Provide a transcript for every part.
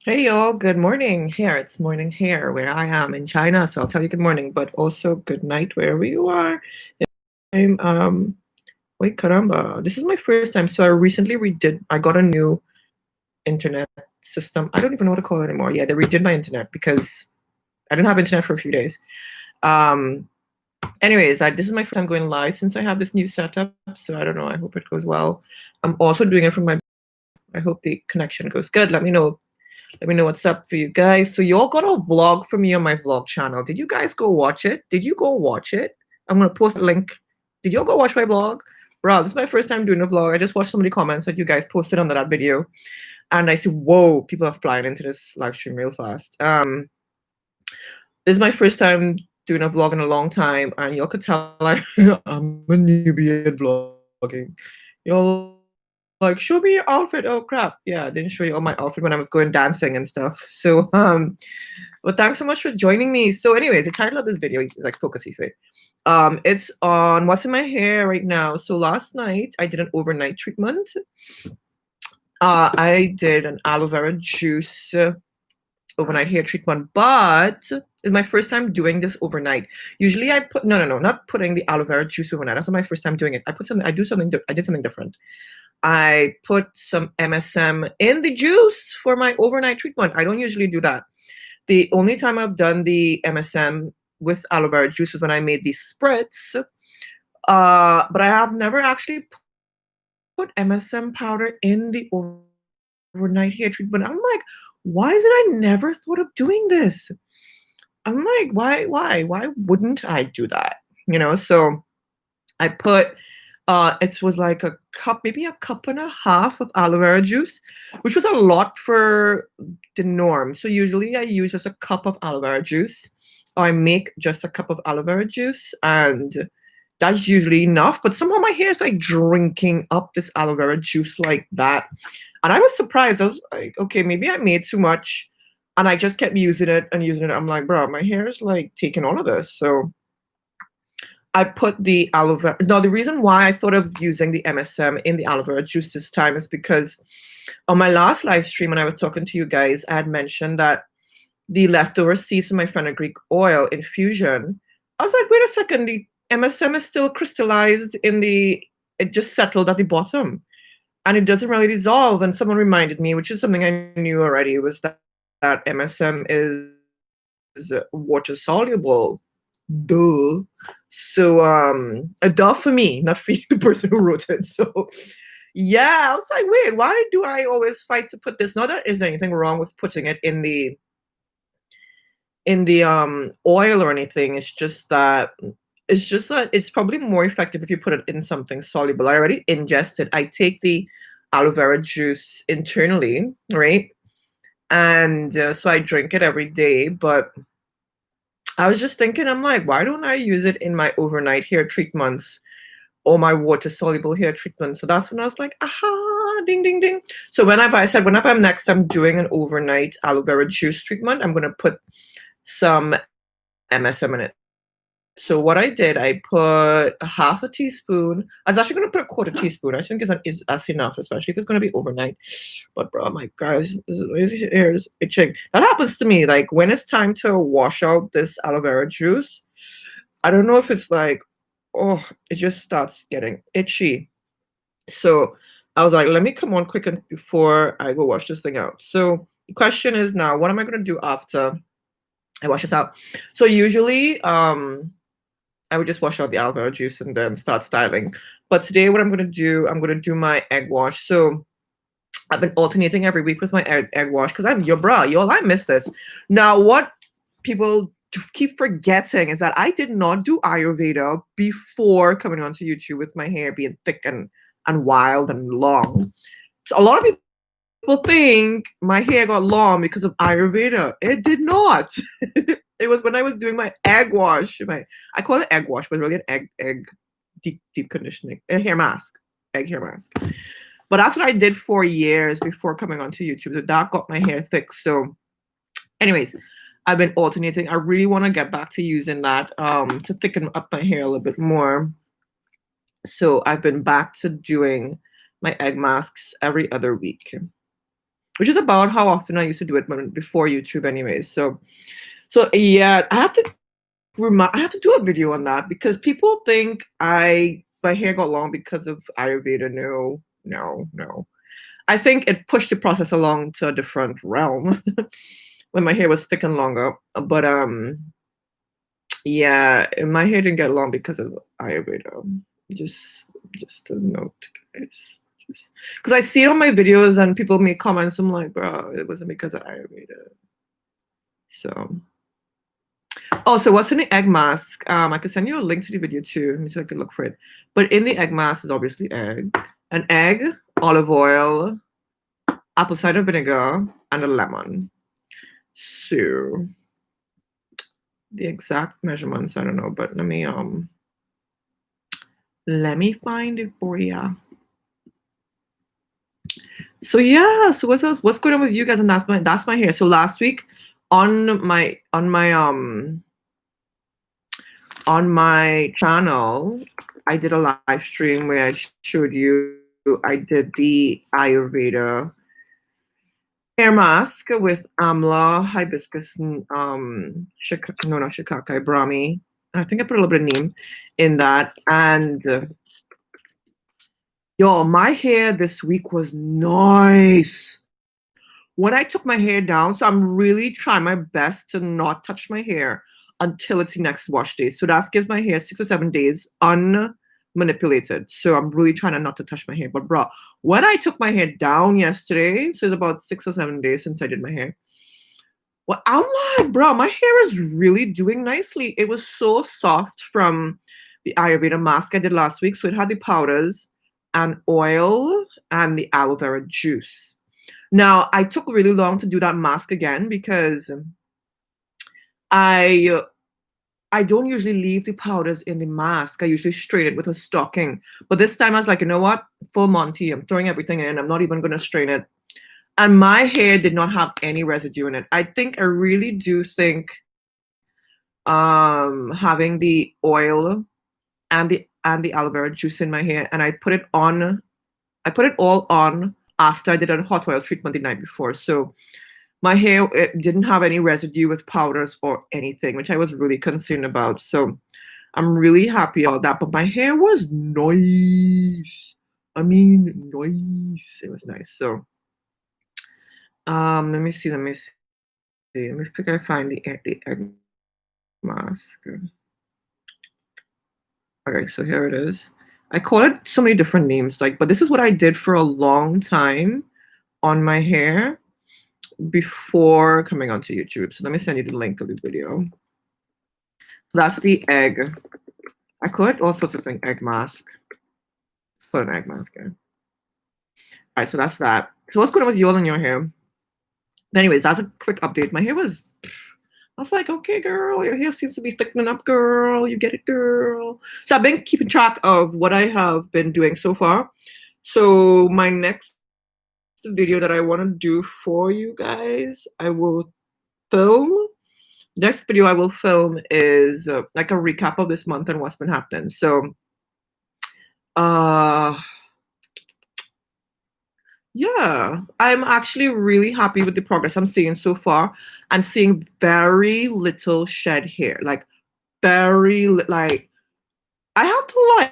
Hey y'all, good morning here. It's morning here where I am in China, so I'll tell you good morning, but also good night wherever you are. I'm wait, caramba. This is my first time. So I got a new internet system. I don't even know what to call it anymore. Yeah, they redid my internet because I didn't have internet for a few days. Um this is my first time going live since I have this new setup, so I don't know. I hope it goes well. I'm also doing it from my I hope the connection goes good. Let me know what's up for you guys. So y'all got a vlog from me on my vlog channel. Did you guys go watch it? Did you go watch it? I'm gonna post a link. Did y'all go watch my vlog? Bro, this is my first time doing a vlog. I just watched so many comments that you guys posted under that video. And I said, whoa, people are flying into this live stream real fast. This is my first time doing a vlog in a long time, and y'all could tell I'm a newbie at vlogging. Y'all like, show me your outfit. Oh crap. Yeah, I didn't show you all my outfit when I was going dancing and stuff. So but thanks so much for joining me. So anyways, the title of this video is like focus effect. It's on what's in my hair right now. So last night I did an overnight treatment. I did an aloe vera juice overnight hair treatment, but it's my first time doing this overnight. Usually I put no, not putting the aloe vera juice overnight. That's not my first time doing it. I did something different. I put some MSM in the juice for my overnight treatment. I don't usually do that. The only time I've done the MSM with aloe vera juice is when I made these spritz. But I have never actually put MSM powder in the overnight hair treatment. I'm like, why is it I never thought of doing this? I'm like, why wouldn't I do that? So I put it was like a cup, maybe a cup and a half of aloe vera juice, which was a lot for the norm. So usually I use just a cup of aloe vera juice, or I make just a cup of aloe vera juice, and that's usually enough. But somehow my hair is like drinking up this aloe vera juice like that. And I was surprised. I was like, okay, maybe I made too much. And I just kept using it and using it. I'm like, bro, my hair is like taking all of this. So I put the aloe vera. No, the reason why I thought of using the MSM in the aloe vera juice this time is because on my last live stream when I was talking to you guys, I had mentioned that the leftover seeds from my fenugreek oil infusion. I was like, wait a second, the MSM is still crystallized it just settled at the bottom and it doesn't really dissolve. And someone reminded me, which is something I knew already, was that MSM is water soluble. Duh. So a duh for me, not for the person who wrote it. So yeah, I was like, wait, why do I always fight to put this? Not that there's anything wrong with putting it in the oil or anything. It's just that it's probably more effective if you put it in something soluble. I already ingested. I take the aloe vera juice internally, right? And so I drink it every day, but I was just thinking, I'm like, why don't I use it in my overnight hair treatments or my water soluble hair treatment? So that's when I was like, aha, ding, ding, ding. So whenever I'm next time doing an overnight aloe vera juice treatment, I'm going to put some MSM in it. So what I did, I put a half a teaspoon. I was actually going to put a quarter teaspoon. I think that's enough, especially if it's going to be overnight. But bro, my guys, this hair is itching. That happens to me. Like when it's time to wash out this aloe vera juice, I don't know if it's like, oh, it just starts getting itchy. So I was like, let me come on quick and before I go wash this thing out. So the question is now, what am I going to do after I wash this out? So usually, I would just wash out the aloe vera juice and then start styling. But today, what I'm going to do my egg wash. So I've been alternating every week with my egg wash because I'm your bra, y'all. I miss this. Now, what people keep forgetting is that I did not do Ayurveda before coming onto YouTube with my hair being thick and wild and long. So a lot of people think my hair got long because of Ayurveda. It did not. It was when I was doing my egg wash. I call it egg wash, but really an egg deep conditioning, a hair mask, egg hair mask. But that's what I did for years before coming onto YouTube. So that got my hair thick. So, anyways, I've been alternating. I really want to get back to using that to thicken up my hair a little bit more. So I've been back to doing my egg masks every other week. which is about how often I used to do it before YouTube anyways. So yeah, I have to do a video on that because people think my hair got long because of Ayurveda. No. I think it pushed the process along to a different realm when my hair was thick and longer. But yeah, my hair didn't get long because of Ayurveda. Just a note, guys. Just because I see it on my videos and people make comments, I'm like, bro, it wasn't because of Ayurveda. So, oh, so what's in the egg mask? I could send you a link to the video too, so I could look for it. But in the egg mask is obviously an egg, olive oil, apple cider vinegar, and a lemon. So the exact measurements, I don't know, but let me find it for you. So yeah, so what's else? What's going on with you guys? And that's my hair. So last week on my channel, I did a live stream where I showed you I did the Ayurveda hair mask with amla, hibiscus, and shikakai, brahmi. I think I put a little bit of neem in that. And yo, my hair this week was nice. When I took my hair down, so I'm really trying my best to not touch my hair until it's the next wash day. So that gives my hair 6 or 7 days unmanipulated. So I'm really trying not to touch my hair. But bro, when I took my hair down yesterday, so it's about 6 or 7 days since I did my hair. Well, I'm like, bro, my hair is really doing nicely. It was so soft from the Ayurveda mask I did last week. So it had the powders and oil and the aloe vera juice. Now, I took really long to do that mask again because I don't usually leave the powders in the mask. I usually strain it with a stocking. But this time I was like, you know what? Full Monty. I'm throwing everything in. I'm not even going to strain it. And my hair did not have any residue in it. I really do think having the oil and the aloe vera juice in my hair, and I put it all on after I did a hot oil treatment the night before. So my hair, it didn't have any residue with powders or anything, which I was really concerned about. So I'm really happy about that. But my hair was nice. I mean, nice. It was nice. So let me see. Let me see if I can find the egg mask. Okay, so here it is. I call it so many different names, but this is what I did for a long time on my hair before coming onto YouTube. So let me send you the link of the video. That's the egg. I call it all sorts of things, egg mask. So an egg mask. Yeah. All right, so that's that. So what's going on with you all in your hair? Anyways, that's a quick update. My hair was, I was like, okay, girl, your hair seems to be thickening up, girl. You get it, girl. So I've been keeping track of what I have been doing so far. So my next video that I want to do for you guys, I will film. Next video I will film is like a recap of this month and what's been happening. So yeah, I'm actually really happy with the progress I'm seeing so far. I'm seeing very little shed hair, like I have to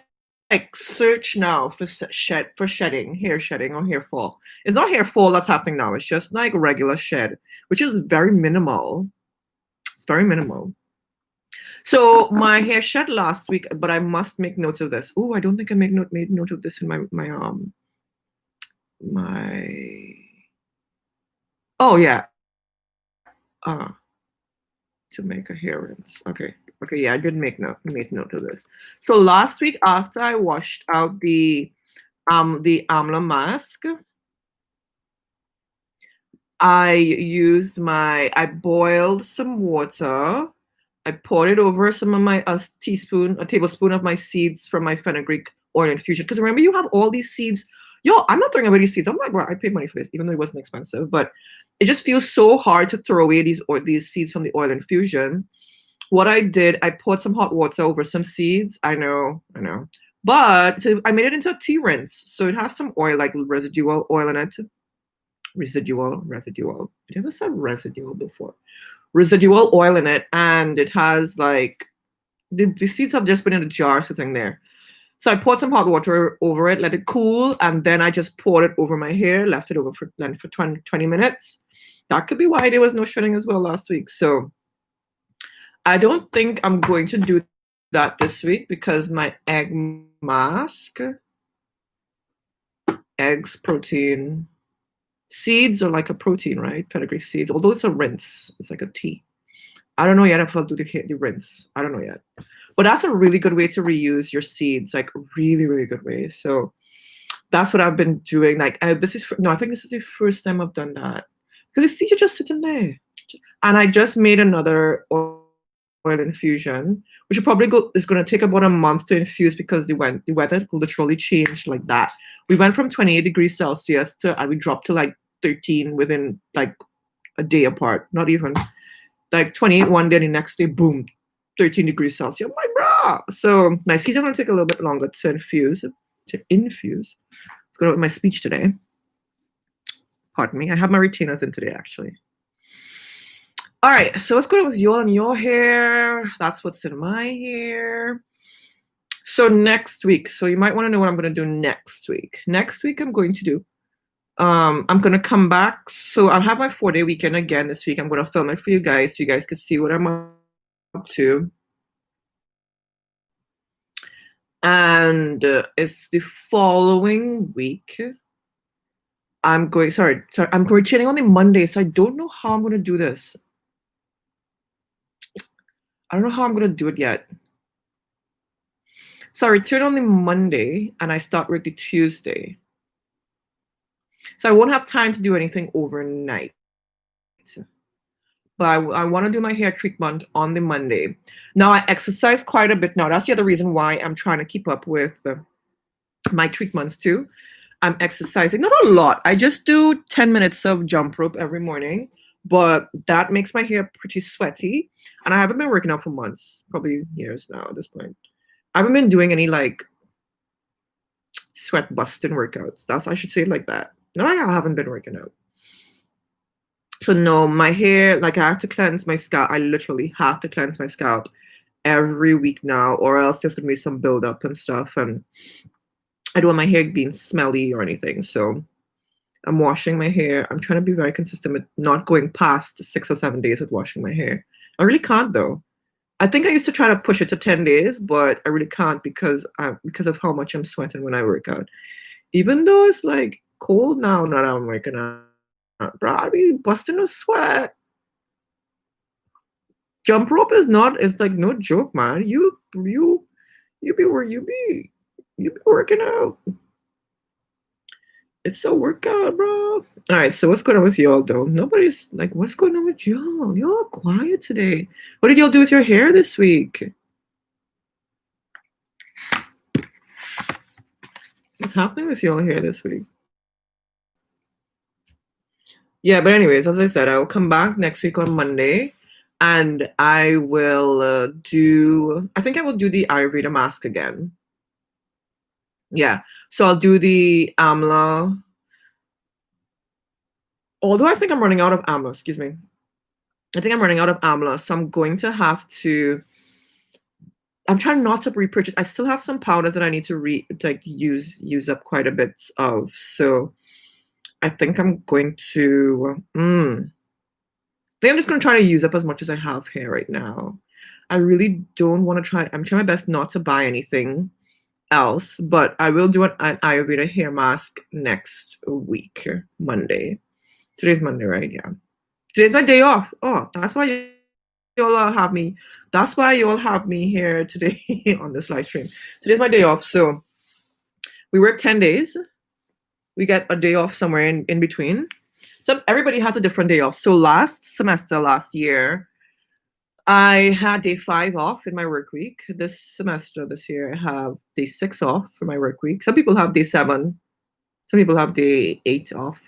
search now for shedding, hair shedding or hair fall. It's not hair fall that's happening now. It's just like regular shed, which is very minimal. It's very minimal. So my hair shed last week, but I must make notes of this. Oh, I don't think I made note of this in my oh yeah. To make a hair rinse. Okay, yeah, I did make note of this. So last week after I washed out the amla mask, I boiled some water. I poured it over some of a tablespoon of my seeds from my Fenugreek Oil Infusion. Because remember, you have all these seeds. Yo, I'm not throwing away these seeds. I'm like, well, I paid money for this, even though it wasn't expensive. But it just feels so hard to throw away these seeds from the Oil Infusion. What I did, I poured some hot water over some seeds. I know. But I made it into a tea rinse. So it has some oil, like residual oil in it. residual. I never said residual before. Residual oil in it, and it has like the seeds have just been in a jar sitting there. So I poured some hot water over it, let it cool, and then I just poured it over my hair, left it over for 20 minutes. That could be why there was no shedding as well last week. So I don't think I'm going to do that this week because my egg mask, eggs, protein, seeds are like a protein, right? Fenugreek seeds, although it's a rinse, it's like a tea. I don't know yet if I'll do the rinse. I don't know yet. But that's a really good way to reuse your seeds, like really, really good way. So that's what I've been doing. Like I think this is the first time I've done that. Because the seeds are just sitting there. And I just made another oil infusion, which is going to take about a month to infuse because the weather literally changed like that. We went from 28 degrees Celsius and we dropped to like 13 within like a day apart. Not even. Like 28 one day, the next day, boom, 13 degrees Celsius. I'm like, bruh. So my seeds are going to take a little bit longer to infuse. Let's go with my speech today. Pardon me. I have my retainers in today, actually. All right. So let's go with your hair. That's what's in my hair. So next week. So you might want to know what I'm going to do next week. Next week, I'm going to do I'm going to come back. So I have my 4-day weekend again this week. I'm going to film it for you guys so you guys can see what I'm up to. And it's the following week. I'm returning on the Monday, so I don't know how I'm going to do this. I don't know how I'm going to do it yet. So I return on the Monday and I start work the Tuesday. So I won't have time to do anything overnight. But I want to do my hair treatment on the Monday. Now I exercise quite a bit now. That's the other reason why I'm trying to keep up with my treatments too. I'm exercising, not a lot. I just do 10 minutes of jump rope every morning, but that makes my hair pretty sweaty. And I haven't been working out for months, probably years now at this point. I haven't been doing any like sweat busting workouts. I should say it like that. No, I haven't been working out. So no, my hair, like I have to cleanse my scalp. I literally have to cleanse my scalp every week now, or else there's gonna be some buildup and stuff. And I don't want my hair being smelly or anything. So I'm washing my hair. I'm trying to be very consistent with not going past 6 or 7 days with washing my hair. I really can't though. I think I used to try to push it to 10 days, but I really can't because of how much I'm sweating when I work out. Even though it's like cold now that I'm working out, bro, I be busting a sweat. Jump rope is like no joke, man. You be working out. It's a workout, bro. All right, so what's going on with y'all though? Nobody's like, what's going on with y'all? Y'all are quiet today. What did y'all do with your hair this week? What's happening with y'all hair this week? Yeah, but anyways, as I said, I will come back next week on Monday and I will I think I will do the Ayurveda mask again. Yeah, so I'll do the amla. Although I think I'm running out of amla, excuse me. I think I'm running out of amla, so I'm going to have to. I'm trying not to repurchase. I still have some powders that I need to use up quite a bit of. So I think I'm going to. I think I'm just going to try to use up as much as I have here right now. I really don't want to try. I'm trying my best not to buy anything else, but I will do an Ayurveda hair mask next week, Monday. Today's Monday, right? Yeah. Today's my day off. Oh, that's why y'all have me. That's why you all have me here today on this live stream. Today's my day off. So we work 10 days. We get a day off somewhere in between. So everybody has a different day off. So last year, I had day 5 off in my work week. This year, I have day 6 off for my work week. Some people have day 7. Some people have day 8 off,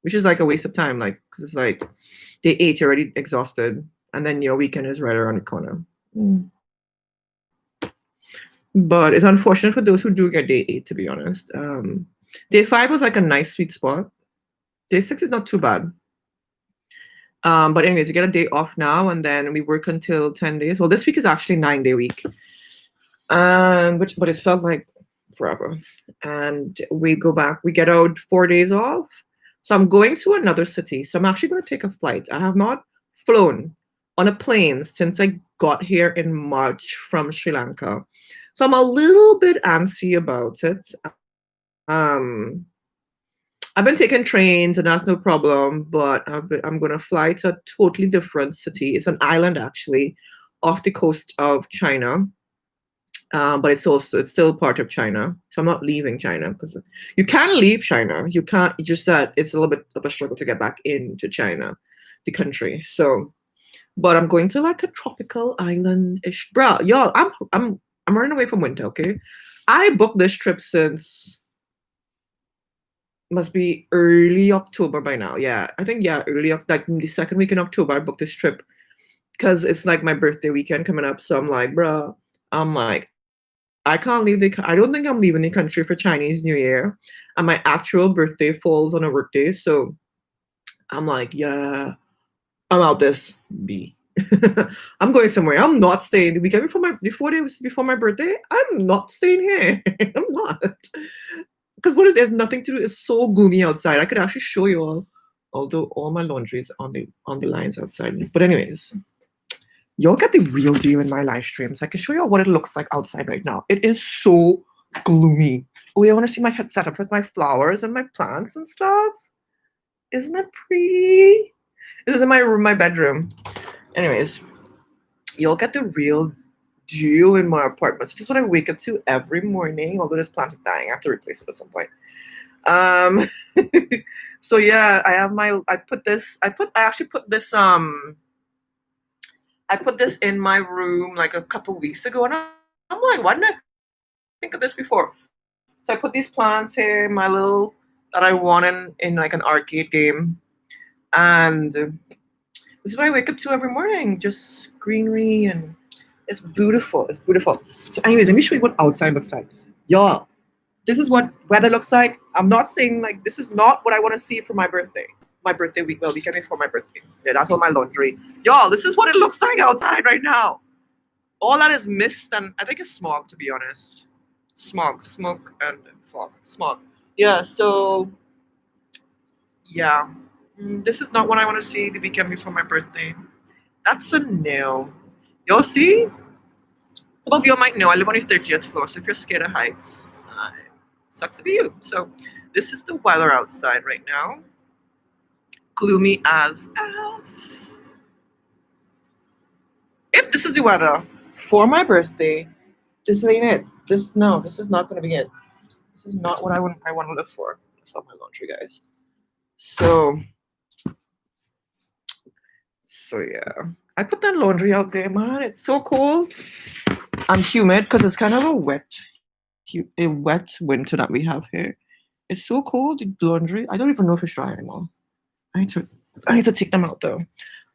which is like a waste of time. Like, cause it's like day 8, you're already exhausted, and then your weekend is right around the corner. But it's unfortunate for those who do get day 8, to be honest. Day 5 was like a nice sweet spot. Day 6 is not too bad. But anyways, we get a day off now, and then we work until 10 days. Well, this week is actually 9-day week. But it felt like forever. And we go back, we get out 4 days off. So I'm going to another city. So I'm actually going to take a flight. I have not flown on a plane since I got here in March from Sri Lanka. So I'm a little bit antsy about it. I've been taking trains and that's no problem, but I'm going to fly to a totally different city. It's an island actually off the coast of China. But it's still part of China. So I'm not leaving China because you can leave China. You can't, just that it's a little bit of a struggle to get back into China, the country. So, but I'm going to like a tropical island-ish. Bro, y'all, I'm running away from winter, okay? I booked this trip since must be early October by now. Yeah, I think early, like the second week in October, I booked this trip because it's like my birthday weekend coming up. So I'm like, bro, I can't leave I don't think I'm leaving the country for Chinese New Year, and my actual birthday falls on a work day. So I'm like, yeah, I'm out this B. I'm going somewhere. I'm not staying the weekend before 4 days before my birthday. I'm not staying here. I'm not. Because there's nothing to do. It's so gloomy outside. I could actually show you all, although all my laundry is on the lines outside. But anyways, you'll get the real deal in my live streams. I can show you what it looks like outside right now. It is so gloomy. Oh, you want to see my setup with my flowers and my plants and stuff? Isn't that pretty? This is in my room, my bedroom. Anyways, you'll get the real deal in my apartment. So this is what I wake up to every morning. Although this plant is dying, I have to replace it at some point. So yeah, I actually put this I put this in my room like a couple weeks ago, and I'm like, why didn't I think of this before? So I put these plants here, my little, that I won in like an arcade game. And this is what I wake up to every morning, just greenery, and it's beautiful. It's beautiful. So anyways, let me show you what outside looks like. Y'all, this is what weather looks like. I'm not saying like, this is not what I want to see for my birthday. My birthday week, well, weekend before my birthday. Yeah, that's all my laundry. Y'all, this is what it looks like outside right now. All that is mist, and I think it's smog, to be honest. Smoke and fog. Smog. Yeah, so, yeah. This is not what I want to see the weekend before my birthday. That's a no. Y'all see? Some of you might know I live on the 30th floor, so if you're scared of heights, sucks to be you. So this is the weather outside right now. Gloomy as F. If this is the weather for my birthday, this ain't it. This is not going to be it. This is not what I want to live for. That's all my laundry, guys. So yeah, I put that laundry out there, man. It's so cold. I'm humid because it's kind of a wet winter that we have here. It's so cold. The laundry. I don't even know if it's dry anymore. I need to take them out though.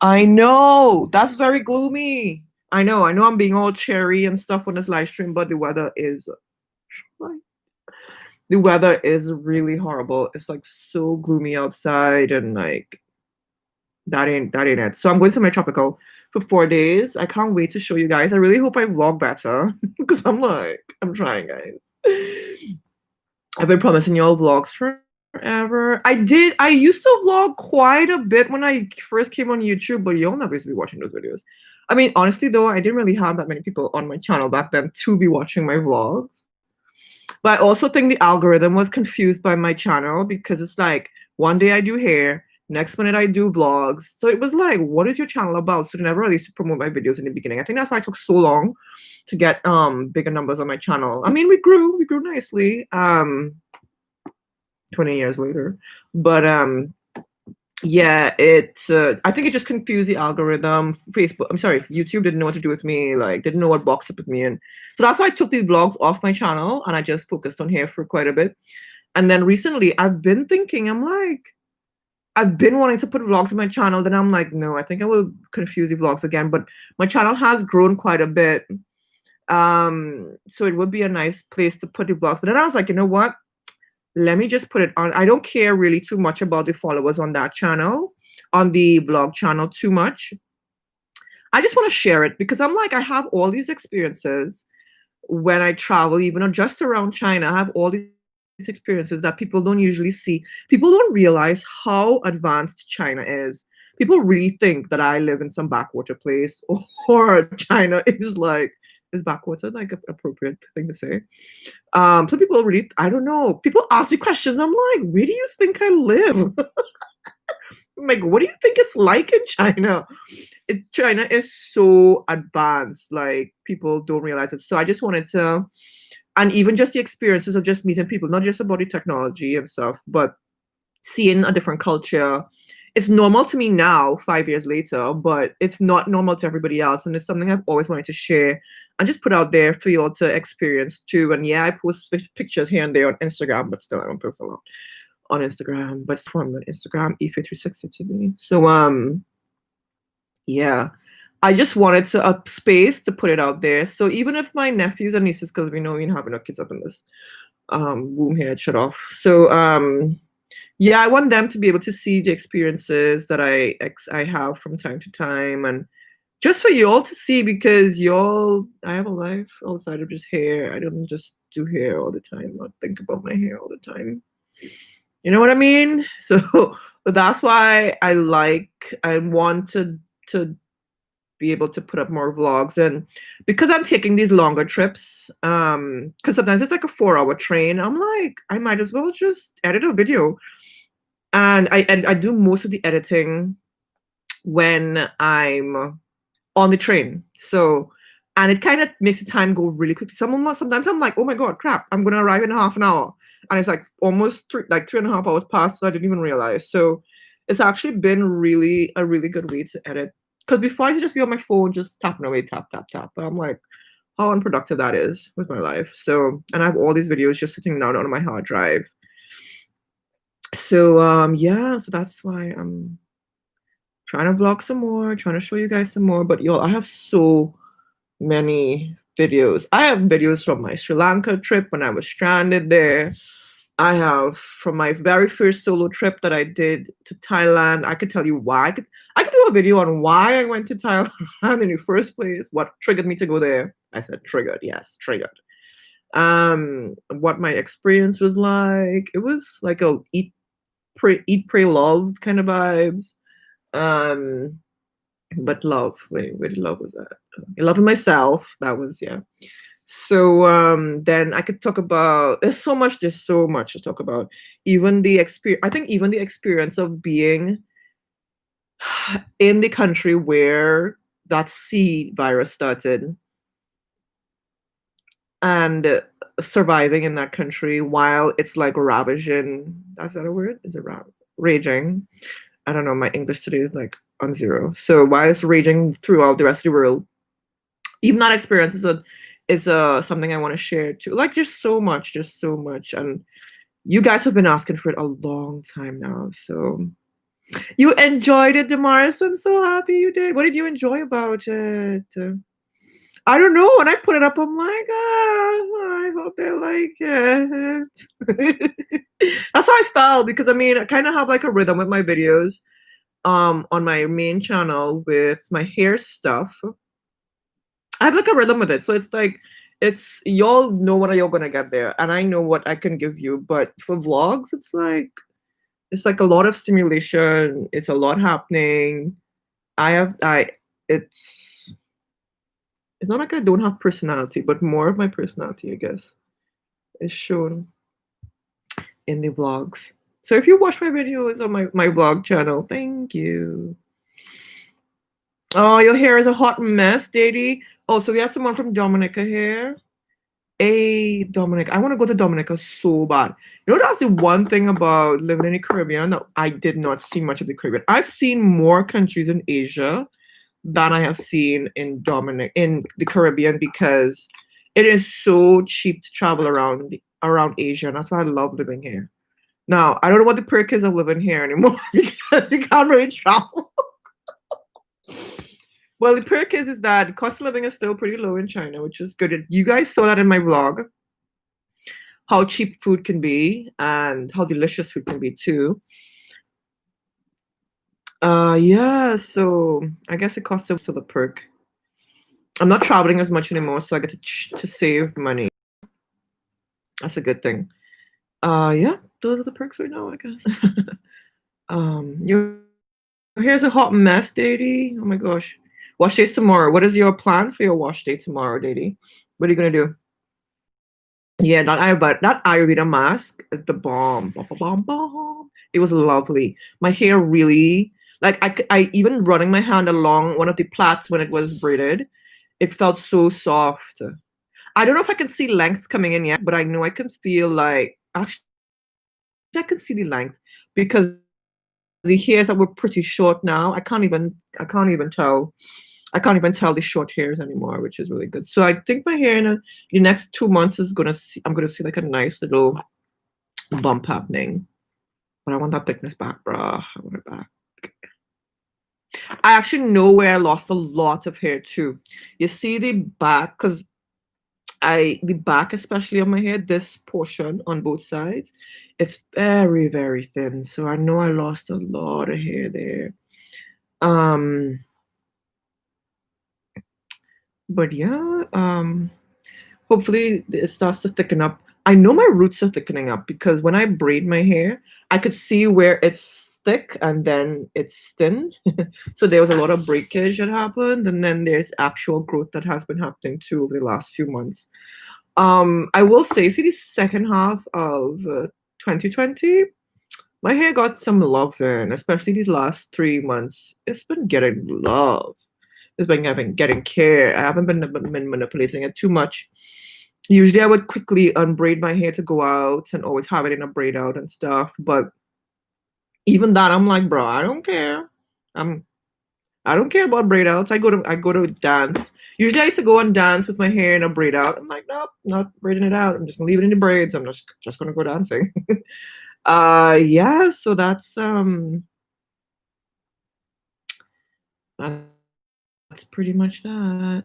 I know that's very gloomy. I know I'm being all cherry and stuff on this live stream, but the weather is really horrible. It's like so gloomy outside, and like that ain't it. So I'm going to my tropical for 4 days. I can't wait to show you guys. I really hope I vlog better because I'm trying, guys. I've been promising you all vlogs forever. I used to vlog quite a bit when I first came on YouTube, but you'll never used to be watching those videos. I mean, honestly though, I didn't really have that many people on my channel back then to be watching my vlogs. But I also think the algorithm was confused by my channel because it's like one day I do hair, next minute I do vlogs. So it was like, what is your channel about? So they never really used to promote my videos in the beginning. I think that's why it took so long to get bigger numbers on my channel. I mean, we grew nicely 20 years later. But yeah, I think it just confused the algorithm. YouTube didn't know what to do with me, like didn't know what box to put me in. So that's why I took these vlogs off my channel and I just focused on hair for quite a bit. And then recently I've been thinking, I've been wanting to put vlogs on my channel, then I'm like, no, I think I will confuse the vlogs again. But my channel has grown quite a bit. So it would be a nice place to put the vlogs. But then I was like, you know what? let me just put it on. I don't care really too much about the followers on that channel, on the blog channel too much. I just want to share it because I'm like, I have all these experiences when I travel, even just around China. I have all these experiences that people don't usually see. People don't realize how advanced China is. People really think that I live in some backwater place, or China is like, is backwater like an appropriate thing to say? Some people really, I don't know. People ask me questions. I'm like, where do you think I live? I'm like, what do you think it's like in China? China is so advanced, like people don't realize it. So I just wanted to, and even just the experiences of just meeting people, not just about the technology and stuff, but seeing a different culture. It's normal to me now, 5 years later, but it's not normal to everybody else. And it's something I've always wanted to share and just put out there for you all to experience too. And yeah, I post pictures here and there on Instagram, but still I don't post a lot on Instagram, but it's from Instagram, E360 to me. So yeah, I just wanted to up space to put it out there. So even if my nephews and nieces, because we know we don't have enough kids up in this womb here, shut off. So yeah, I want them to be able to see the experiences that I have from time to time, and just for y'all to see, because y'all, I have a life outside of just hair. I don't just do hair all the time, not think about my hair all the time. You know what I mean? So that's why I want to be able to put up more vlogs, and because I'm taking these longer trips, because sometimes it's like a 4-hour train, I'm like, I might as well just edit a video. And I do most of the editing when I'm on the train. So, and it kind of makes the time go really quickly. Sometimes I'm like, oh my God, crap, I'm gonna arrive in half an hour. And it's like almost 3.5 hours past, so I didn't even realize. So it's actually been really a really good way to edit. Because before I could just be on my phone, just tapping away, tap, tap, tap. But I'm like, how unproductive that is with my life. So, and I have all these videos just sitting down on my hard drive. So yeah, so that's why I'm trying to vlog some more, trying to show you guys some more. But y'all, I have so many videos. I have videos from my Sri Lanka trip when I was stranded there. I have from my very first solo trip that I did to Thailand. I could tell you why. I could do a video on why I went to Thailand in the first place, what triggered me to go there. I said triggered, yes, triggered. What my experience was like. It was like a eat, pray, love kind of vibes. But love, where the love was at? Loving myself. That was, yeah. So then I could talk about, there's so much to talk about. Even the experience, I think even the experience of being in the country where that C virus started, and surviving in that country while it's like ravaging. That's not a word? Is it raging? I don't know. My English today is like on zero. So while it's raging throughout the rest of the world, even that experience is something I want to share too. Like just so much, and you guys have been asking for it a long time now. So you enjoyed it, Damaris. I'm so happy you did. What did you enjoy about it? I don't know. When I put it up, I'm like, I hope they like it. That's how I felt, because I mean, I kind of have like a rhythm with my videos on my main channel with my hair stuff. I have like a rhythm with it. So it's like, y'all know what you're gonna get there, and I know what I can give you. But for vlogs, it's like a lot of stimulation. It's a lot happening. It's not like I don't have personality, but more of my personality, I guess, is shown in the vlogs. So if you watch my videos on my vlog channel, thank you. Oh, your hair is a hot mess, Daddy. Oh, so we have someone from Dominica here. Hey, Dominica. I want to go to Dominica so bad. You know, that's the one thing about living in the Caribbean that I did not see much of the Caribbean. I've seen more countries in Asia than I have seen in the Caribbean, because it is so cheap to travel around Asia, and that's why I love living here. Now, I don't know what the perk is of living here anymore because you can't really travel. Well, the perk is that the cost of living is still pretty low in China, which is good. You guys saw that in my vlog. how cheap food can be and how delicious food can be too. Yeah, so I guess it costs to the perk. I'm not traveling as much anymore, so I get to save money. That's a good thing. Yeah, those are the perks right now, I guess. Your hair's a hot mess, Daddy. Oh my gosh. Wash days tomorrow. What is your plan for your wash day tomorrow, Daddy? What are you gonna do? Yeah, that Ayurveda mask is the bomb. Bomb, bomb, bomb, bomb. It was lovely. My hair really, like I even running my hand along one of the plaits when it was braided, it felt so soft. I don't know if I can see length coming in yet, but I know I can feel like actually I can see the length because the hairs that were pretty short now, I can't even tell. I can't even tell the short hairs anymore, which is really good. So I think my hair in the next 2 months is gonna see. I'm gonna see like a nice little bump happening. But I want that thickness back, bruh. I want it back. I actually know where I lost a lot of hair too. You see the back, because the back, especially on my hair, this portion on both sides, it's very, very thin. So I know I lost a lot of hair there. But yeah, hopefully it starts to thicken up. I know my roots are thickening up because when I braid my hair, I could see where it's thick and then it's thin. So there was a lot of breakage that happened, and then there's actual growth that has been happening too over the last few months. I will say, see the second half of 2020, my hair got some love in, especially these last 3 months. It's been getting love. It's been getting care. I haven't been manipulating it too much. Usually I would quickly unbraid my hair to go out and always have it in a braid out and stuff. But even that, I'm like, bro, I don't care. I don't care about braid outs. I go to dance. Usually I used to go and dance with my hair in a braid out. I'm like, nope, not braiding it out. I'm just gonna leave it in the braids. I'm just gonna go dancing. Yeah, so that's pretty much that.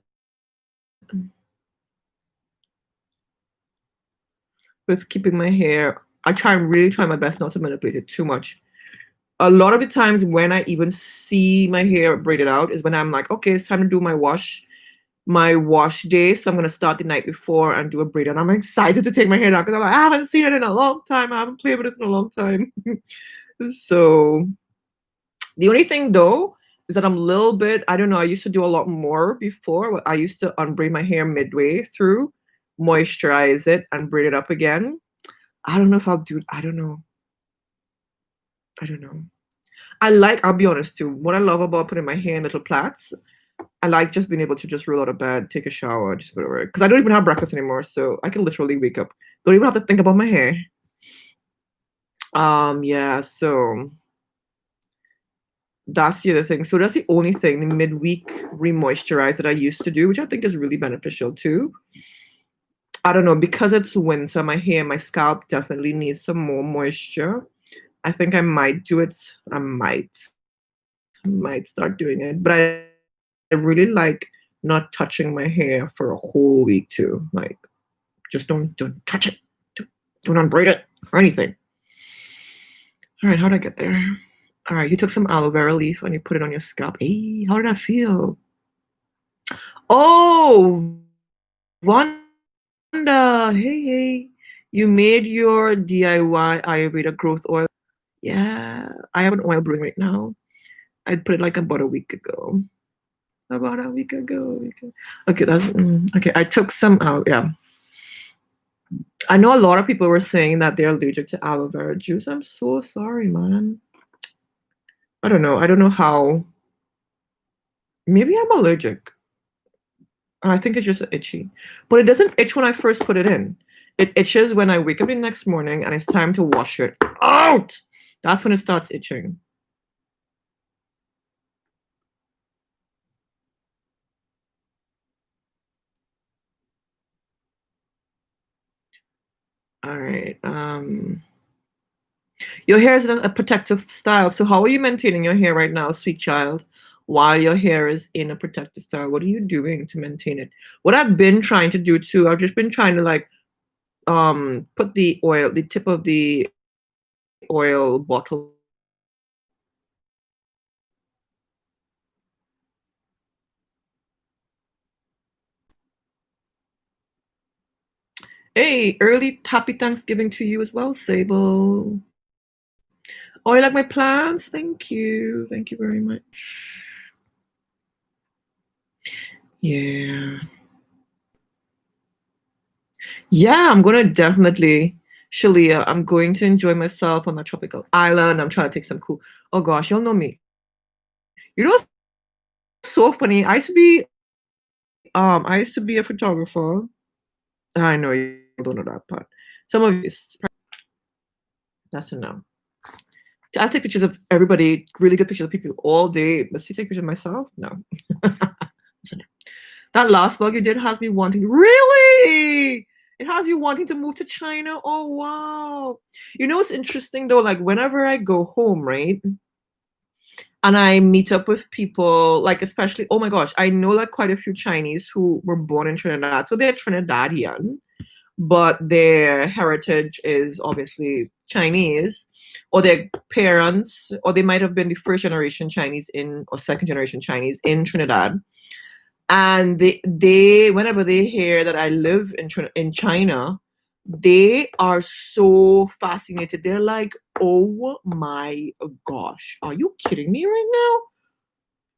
With keeping my hair, really try my best not to manipulate it too much. A lot of the times when I even see my hair braided out is when I'm like, okay, it's time to do my wash day. So I'm gonna start the night before and do a braid. And I'm excited to take my hair down because I'm like, I haven't seen it in a long time. I haven't played with it in a long time. So the only thing though is that I'm a little bit, I don't know, I used to do a lot more before. I used to unbraid my hair midway through, moisturize it, and braid it up again. I don't know if I'll do, I don't know. I don't know. I'll be honest too, what I love about putting my hair in little plaits, I like just being able to just roll out of bed, take a shower, and just go to work. Because I don't even have breakfast anymore, so I can literally wake up. Don't even have to think about my hair. Yeah, so that's the other thing. So that's the only thing, the midweek remoisturize that I used to do, which I think is really beneficial too. I don't know, because it's winter, my hair, my scalp definitely needs some more moisture. I think I might do it. I might start doing it. But I really like not touching my hair for a whole week too. Like, just don't touch it. Don't unbraid it or anything. All right, how did I get there? All right, you took some aloe vera leaf and you put it on your scalp. Hey, how did that feel? Oh, Wanda. Hey. You made your DIY Ayurveda growth oil. Yeah, I have an oil brewing right now. I put it like about a week ago. Okay, okay. I took some out. Yeah, I know a lot of people were saying that they're allergic to aloe vera juice. I'm so sorry, man. I don't know. I don't know how. Maybe I'm allergic. And I think it's just itchy. But it doesn't itch when I first put it in. It itches when I wake up the next morning and it's time to wash it out. That's when it starts itching. All right. Your hair is in a protective style. So how are you maintaining your hair right now, sweet child? While your hair is in a protective style, what are you doing to maintain it? What I've been trying to do too, I've just been trying to like put the tip of the oil bottle. Hey, early happy Thanksgiving to you as well, Sable. Oh, you like my plants? Thank you. Thank you very much. Yeah. Yeah, I'm gonna definitely, Shalia, I'm going to enjoy myself on my tropical island. I'm trying to take some cool. Oh gosh, you'll know me. You know what's so funny? I used to be a photographer. I know you don't know that part. Some of you, that's a no. I take pictures of everybody, really good pictures of people all day, but see, take pictures of myself? No. That last vlog you did has me wanting, really? It has you wanting to move to China? Oh, wow. You know what's interesting though? Like, whenever I go home, right? And I meet up with people, like, especially, oh my gosh, I know like quite a few Chinese who were born in Trinidad. So they're Trinidadian, but their heritage is obviously Chinese, or their parents, or they might have been the first generation Chinese in, or second generation Chinese in Trinidad. And they whenever they hear that I live in China, they are so fascinated. They're like, "Oh my gosh, are you kidding me right now?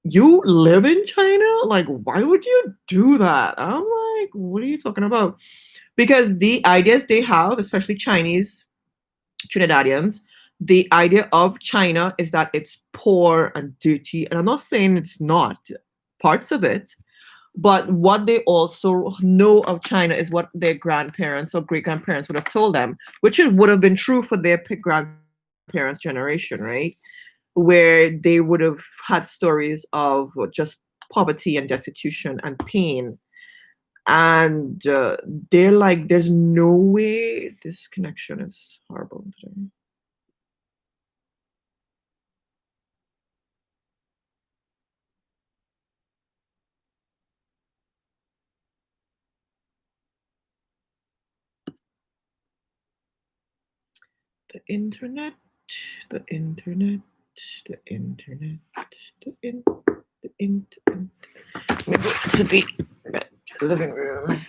You live in China? Like, why would you do that?" I'm like, "What are you talking about?" Because the ideas they have, especially Chinese Trinidadians, the idea of China is that it's poor and dirty. And I'm not saying it's not, parts of it, but what they also know of China is what their grandparents or great grandparents would have told them, which it would have been true for their grandparents' generation, right? Where they would have had stories of just poverty and destitution and pain. And they're like, there's no way this connection is horrible today. The internet, the internet, the internet, the internet. Let me go to the living room.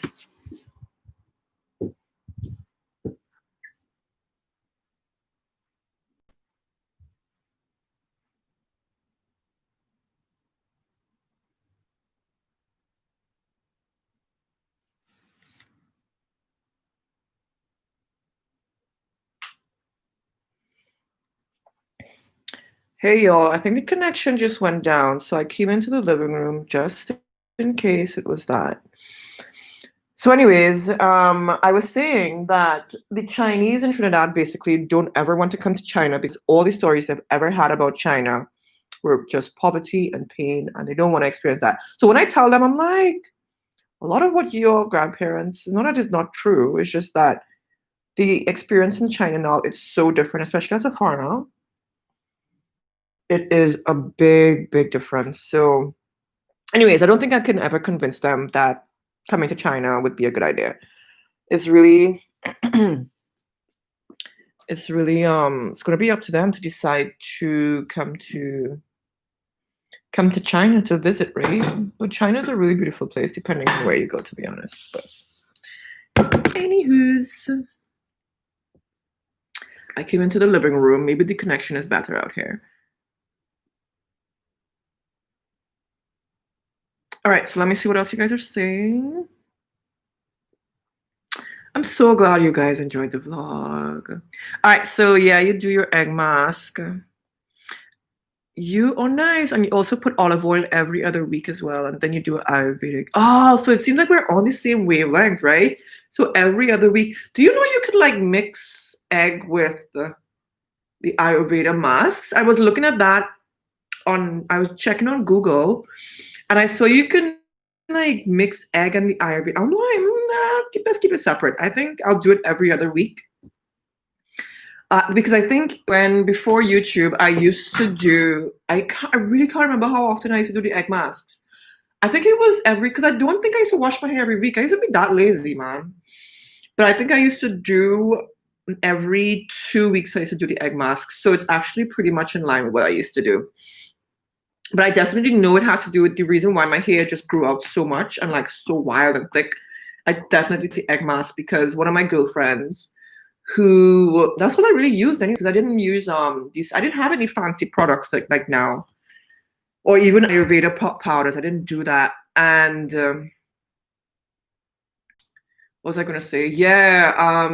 Hey y'all, I think the connection just went down, so I came into the living room just in case it was that. So, anyways, I was saying that the Chinese in Trinidad basically don't ever want to come to China because all the stories they've ever had about China were just poverty and pain, and they don't want to experience that. So when I tell them, I'm like, a lot of what your grandparents, it's not that it's not true, it's just that the experience in China now, it's so different, especially as a foreigner. It is a big, big difference. So, anyways, I don't think I can ever convince them that coming to China would be a good idea. It's really, it's gonna be up to them to decide to come to China to visit, right? But China's a really beautiful place, depending on where you go, to be honest. But anywho's, I came into the living room. Maybe the connection is better out here. All right, so let me see what else you guys are saying. I'm so glad you guys enjoyed the vlog. All right, so yeah, you do your egg mask. You are nice, and you also put olive oil every other week as well, and then you do Ayurvedic. Oh, so it seems like we're on the same wavelength, right? So every other week. Do you know you could like mix egg with the Ayurveda masks? I was looking at that I was checking on Google, and I saw you can like mix egg and the Ayurveda. I'm like, nah, let's keep it separate. I think I'll do it every other week. Because I think before YouTube, I used to do, I really can't remember how often I used to do the egg masks. I think it was because I don't think I used to wash my hair every week. I used to be that lazy, man. But I think I used to do every 2 weeks, I used to do the egg mask. So it's actually pretty much in line with what I used to do. But I definitely know it has to do with the reason why my hair just grew out so much and like so wild and thick. I definitely did the egg mask because one of my girlfriends who that's what I really used anyway, because I didn't use these, I didn't have any fancy products like now, or even Ayurveda powders. I didn't do that. And what was I gonna say? Yeah,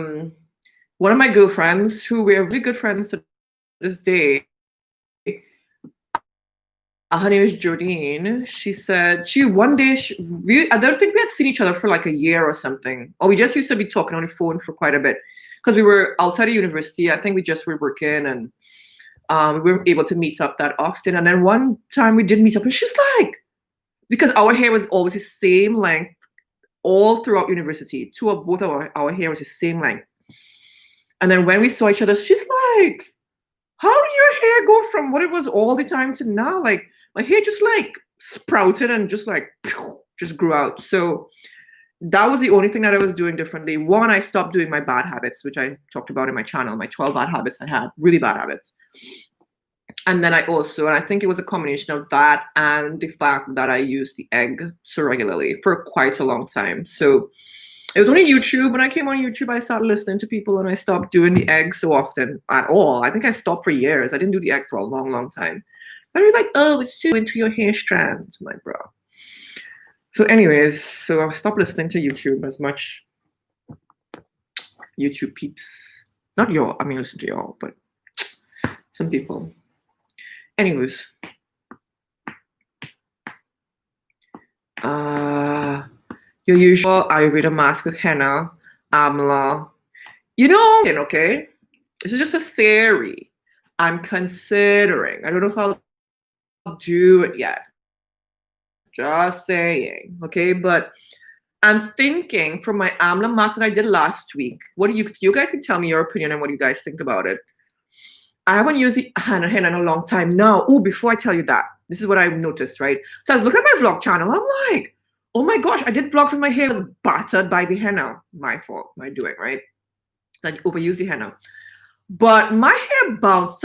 one of my girlfriends who we're really good friends to this day, her name is Jodine. She said one day I don't think we had seen each other for like a year or something, or we just used to be talking on the phone for quite a bit because we were outside of university. I think we just were working and we weren't able to meet up that often. And then one time we did meet up, and she's like, because our hair was always the same length all throughout university. Both of our hair was the same length. And then when we saw each other, she's like, how did your hair go from what it was all the time to now? Like my hair just like sprouted and just like just grew out. So that was the only thing that I was doing differently. One, I stopped doing my bad habits, which I talked about in my channel, my 12 bad habits I had, really bad habits. And then and I think it was a combination of that and the fact that I used the egg so regularly for quite a long time. So it was only YouTube. When I came on YouTube, I started listening to people and I stopped doing the egg so often at all. I think I stopped for years. I didn't do the egg for a long, long time. I was like, oh, it's too into your hair strands, my bro. So anyways, so I stopped listening to YouTube as much. YouTube peeps. Not y'all. I mean, listen to y'all, but some people. Anyways. Your usual Ayurveda mask with henna, amla. You know, okay? This is just a theory. I'm considering. I don't know if I'll do it yet. Just saying, okay? But I'm thinking from my amla mask that I did last week. What do you guys can tell me your opinion and what you guys think about it. I haven't used the henna in a long time now. Oh, before I tell you that, this is what I've noticed, right? So I was looking at my vlog channel. I'm like, oh my gosh, I did vlogs when my hair was battered by the henna. My fault, my doing, right? So I overused the henna. But my hair bounced.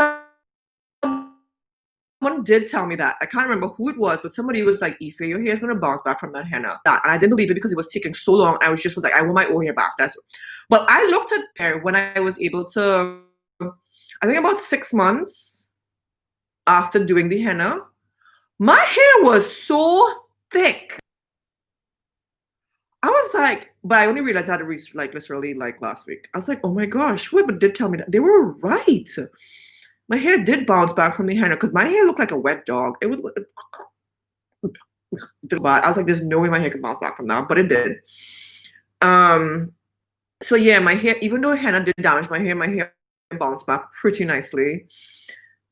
Someone did tell me that. I can't remember who it was, but somebody was like, Ife, your hair is going to bounce back from that henna. And I didn't believe it because it was taking so long. I was like, I want my old hair back. But I looked at hair when I was able to, I think about 6 months after doing the henna, my hair was so thick. I was like, but I only realized I had to reach like literally like last week. I was like, oh my gosh, whoever did tell me that, they were right. My hair did bounce back from the henna because my hair looked like a wet dog. It was, I was like, there's no way my hair could bounce back from that, but it did. So yeah, my hair, even though henna did damage my hair bounced back pretty nicely.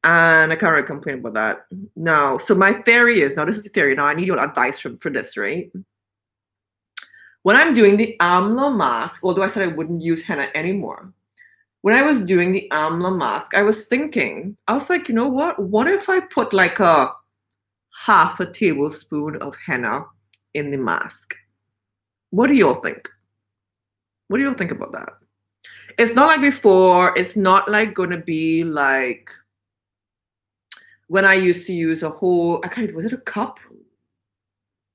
And I can't really complain about that. Now, so my theory is, now this is the theory. Now I need your advice for this, right? When I'm doing the amla mask, although I said I wouldn't use henna anymore, when I was doing the amla mask, I was thinking, I was like, you know what? What if I put like a half a tablespoon of henna in the mask? What do y'all think? What do y'all think about that? It's not like before. It's not like going to be like when I used to use a whole, was it a cup?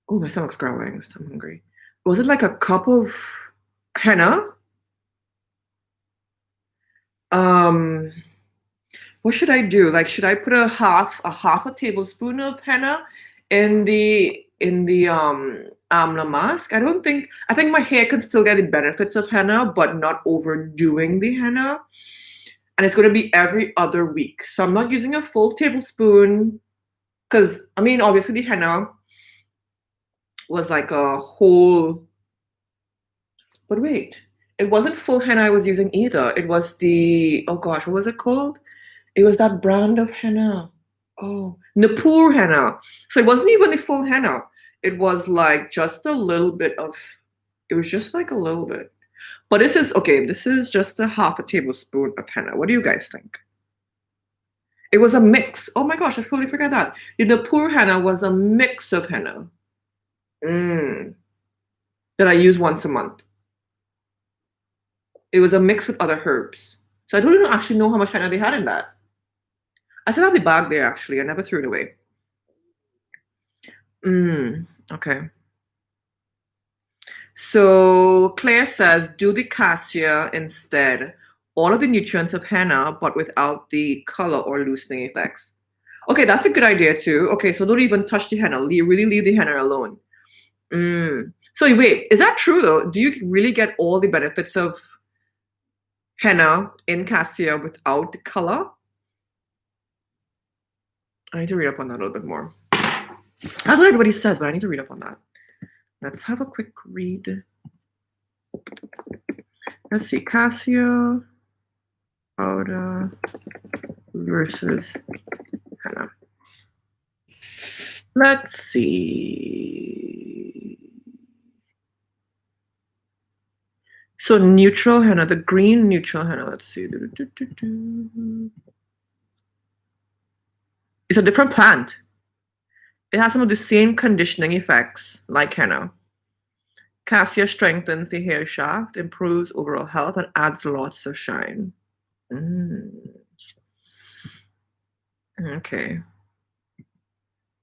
Oh, my stomach's growling. I'm hungry. Was it like a cup of henna? What should I do? Like, should I put a half a tablespoon of henna in the amla mask? I think my hair can still get the benefits of henna, but not overdoing the henna. And it's going to be every other week. So I'm not using a full tablespoon because, I mean, obviously the henna was like a whole, but wait, it wasn't full henna I was using either. It was the, oh gosh, what was it called? It was that brand of henna. Oh, Napur henna. So it wasn't even the full henna. It was like just a little bit of, it was just like a little bit. But this is just a half a tablespoon of henna. What do you guys think? It was a mix. Oh my gosh, I totally forgot that. The Napur henna was a mix of henna that I use once a month. It was a mix with other herbs. So I don't even actually know how much henna they had in that. I still have the bag there actually. I never threw it away. Okay. So Claire says, do the cassia instead. All of the nutrients of henna, but without the color or loosening effects. Okay, that's a good idea too. Okay, so don't even touch the henna. Really leave the henna alone. So wait, is that true though? Do you really get all the benefits of henna in cassia without the color? I need to read up on that a little bit more. That's what everybody says, but I need to read up on that. Let's have a quick read. Let's see, cassia powder versus henna. Let's see. So neutral henna, the green neutral henna, let's see. It's a different plant. It has some of the same conditioning effects like henna. Cassia strengthens the hair shaft, improves overall health, and adds lots of shine. Okay.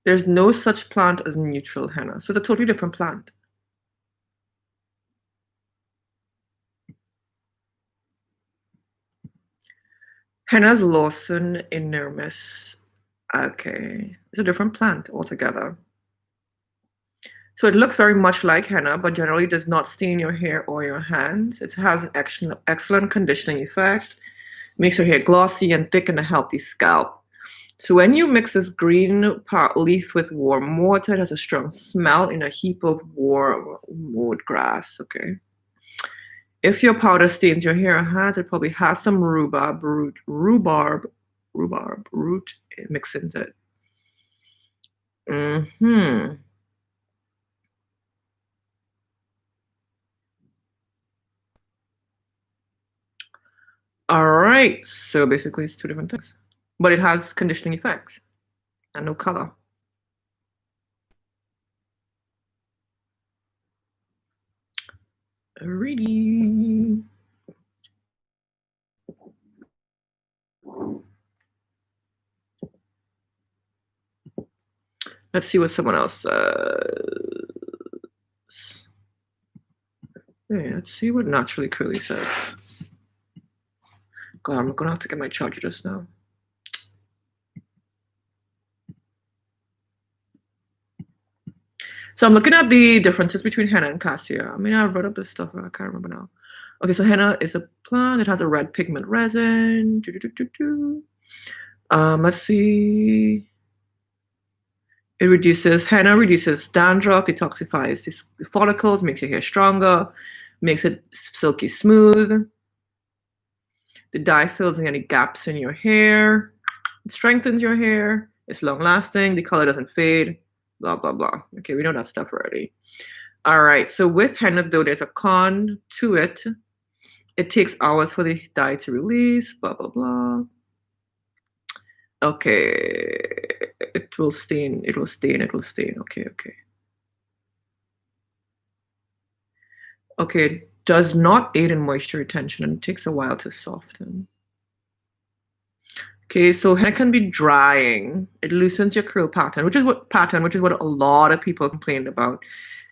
There's no such plant as neutral henna. So it's a totally different plant. Henna's Lawson inermis. Okay. It's a different plant altogether. So it looks very much like henna, but generally does not stain your hair or your hands. It has an excellent conditioning effect, makes your hair glossy and thick and a healthy scalp. So when you mix this green leaf with warm water, it has a strong smell in a heap of warm wood grass. Okay. If your powder stains your hair or hands, it probably has some rhubarb root mixed into it. All right, so basically it's two different things, but it has conditioning effects and no color. Alrighty. Let's see what someone else says. Yeah, let's see what Naturally Curly says. God, I'm gonna have to get my charger just now. So I'm looking at the differences between henna and cassia. I mean, I wrote up this stuff, I can't remember now. Okay, so henna is a plant. It has a red pigment resin. Let's see. Henna reduces dandruff, detoxifies the follicles, makes your hair stronger, makes it silky smooth. The dye fills in any gaps in your hair. It strengthens your hair. It's long lasting. The color doesn't fade. Blah, blah, blah. Okay, we know that stuff already. All right, so with henna, though, there's a con to it. It takes hours for the dye to release, blah, blah, blah. Okay, it will stain. Okay. Okay, it does not aid in moisture retention and it takes a while to soften. Okay, so henna can be drying. It loosens your curl pattern, which is what a lot of people complained about.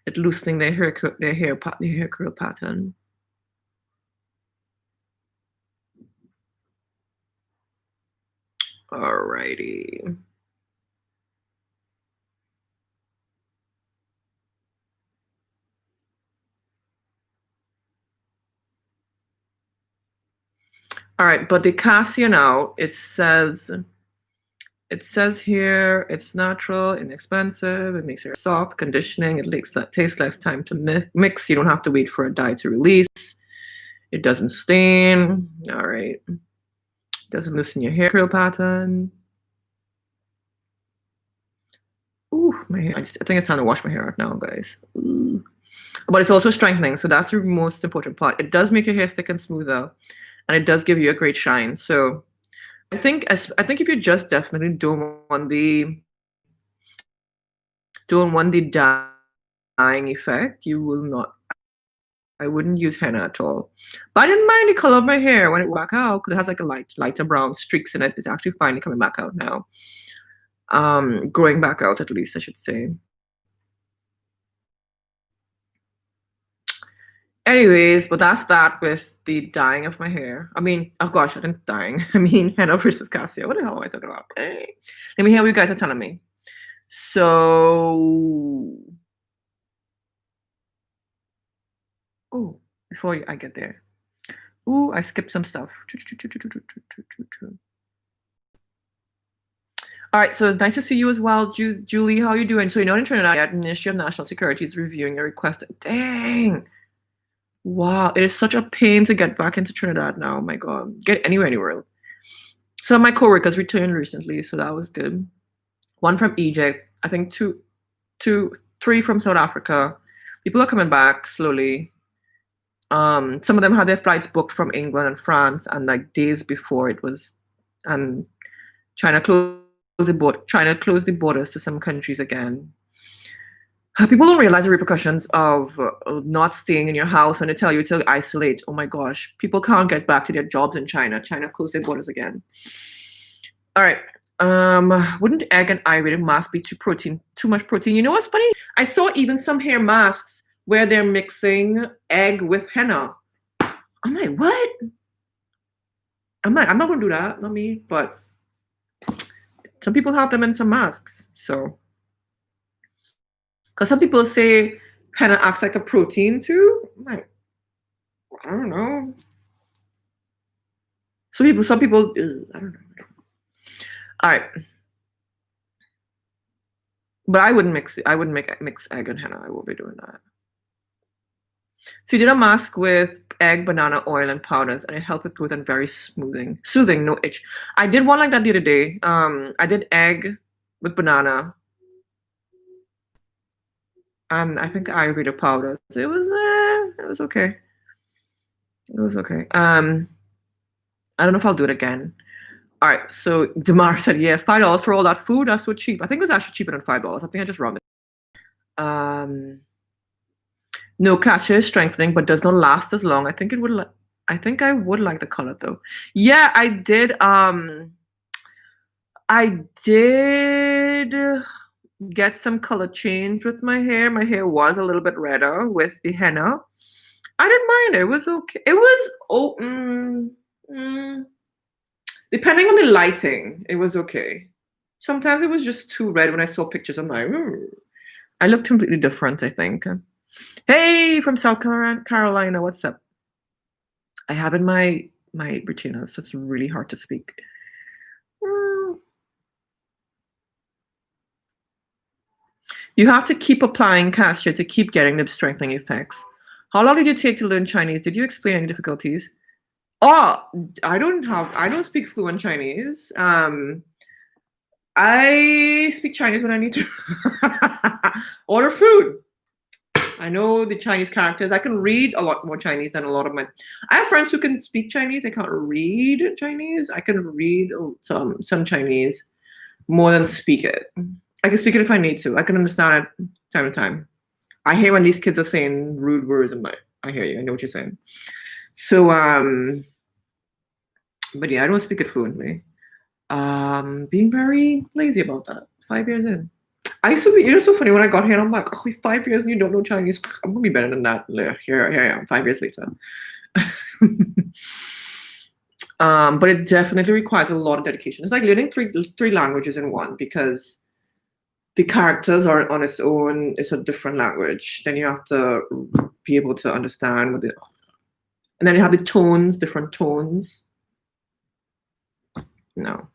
It loosening their hair curl pattern. Alrighty. All right, but the cassia now, it says here it's natural, inexpensive, it makes your hair soft, conditioning, it takes less time to mix. You don't have to wait for a dye to release. It doesn't stain. All right. Doesn't loosen your hair curl pattern. Ooh, my hair. I think it's time to wash my hair out now, guys. Ooh. But it's also strengthening, so that's the most important part. It does make your hair thick and smoother, and it does give you a great shine. So I think if you just definitely don't want the dyeing effect, you will not I wouldn't use henna at all. But I didn't mind the color of my hair when it went back out because it has like a lighter brown streaks in it. It's actually finally coming back out now. Growing back out at least, I should say. Anyways, but that's that with the dyeing of my hair. I mean, oh gosh, I didn't dyeing. I mean, henna versus Cassia. What the hell am I talking about? Hey. Let me hear what you guys are telling me. So, oh, before I get there. Ooh, I skipped some stuff. All right, so nice to see you as well, Julie. How are you doing? So you know, in Trinidad, the Ministry of National Security is reviewing a request. Dang. Wow, it is such a pain to get back into Trinidad now. Oh my God, get anywhere in the world. Some of my coworkers returned recently, so that was good. One from Egypt, I think three from South Africa. People are coming back slowly. Some of them had their flights booked from England and France, and like days before it was, and China closed the borders to some countries again. People don't realize the repercussions of not staying in your house when they tell you to isolate. Oh my gosh, people can't get back to their jobs in China. China closed their borders again. All right. Wouldn't egg and Ayurvedic mask be too much protein? You know what's funny? I saw even some hair masks where they're mixing egg with henna. I'm like, what? I'm not gonna do that, not me, but some people have them in some masks. So, because some people say henna acts like a protein too. I'm like, I don't know. Some people, I don't know. All right. But I wouldn't mix egg and henna. I won't be doing that. So you did a mask with egg, banana oil, and powders, and it helped with growth and very soothing, no itch. I did one like that the other day. I did egg with banana, and I think Ayurveda powders. It was okay. It was okay. I don't know if I'll do it again. All right. So Damar said, "Yeah, $5 for all that food. That's so cheap. I think it was actually cheaper than $5. I think I just rounded." No, Cassia is strengthening, but does not last as long. I think it would. I think I would like the color though. Yeah, I did. I did get some color change with my hair. My hair was a little bit redder with the henna. I didn't mind it. It was okay. It was depending on the lighting, it was okay. Sometimes it was just too red when I saw pictures. I'm like, I look completely different, I think. Hey, from South Carolina, what's up? I have in my retina, so it's really hard to speak. You have to keep applying Cassia to keep getting the strengthening effects. How long did it take to learn Chinese? Did you explain any difficulties? Oh, I don't speak fluent Chinese. I speak Chinese when I need to order food. I know the Chinese characters. I can read a lot more Chinese than a lot of my. I have friends who can speak Chinese. They can't read Chinese. I can read some Chinese more than speak it. I can speak it if I need to. I can understand it time to time. I hear when these kids are saying rude words. I'm like, I hear you. I know what you're saying. So, but yeah, I don't speak it fluently. Being very lazy about that. 5 years in. I used to be, so funny when I got here, I'm like, oh, 5 years and you don't know Chinese. I'm gonna be better than that. Here I am, 5 years later. But it definitely requires a lot of dedication. It's like learning three languages in one because the characters are on its own. It's a different language. Then you have to be able to understand what and then you have the tones, different tones. No,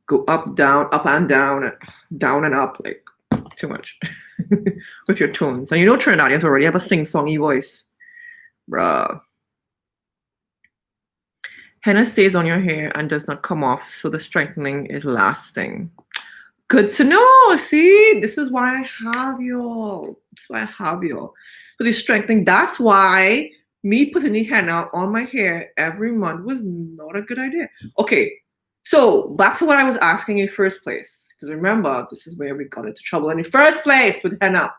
go up and down, down and up, like too much with your tones. And you know Trinidadians already have a sing-songy voice, bruh. Henna stays on your hair and does not come off, so the strengthening is lasting. Good to know. See, this is why I have y'all. That's why I have y'all. So the strengthening, that's why me putting the henna on my hair every month was not a good idea. Okay, so back to what I was asking in first place. Because remember, this is where we got into trouble in the first place with henna.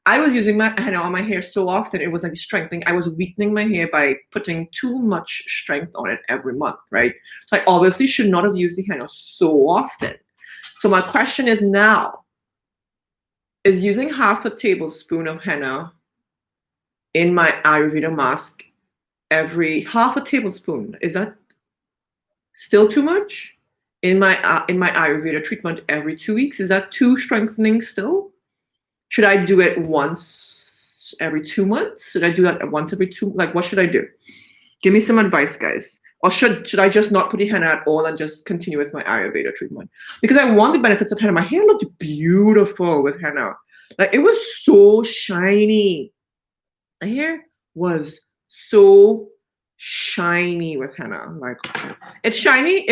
I was using my henna on my hair so often, it was like strengthening. I was weakening my hair by putting too much strength on it every month, right? So I obviously should not have used the henna so often. So my question is now, is using half a tablespoon of henna in my Ayurveda mask every half a tablespoon, is that still too much? In my Ayurveda treatment every 2 weeks, is that too strengthening still? Should I do it once every 2 months? Should I do that once every two? Like, what should I do? Give me some advice, guys. Or should I just not put the henna at all and just continue with my Ayurveda treatment? Because I want the benefits of henna. My hair looked beautiful with henna. Like, it was so shiny. My hair was so shiny with henna. Like, it's shiny.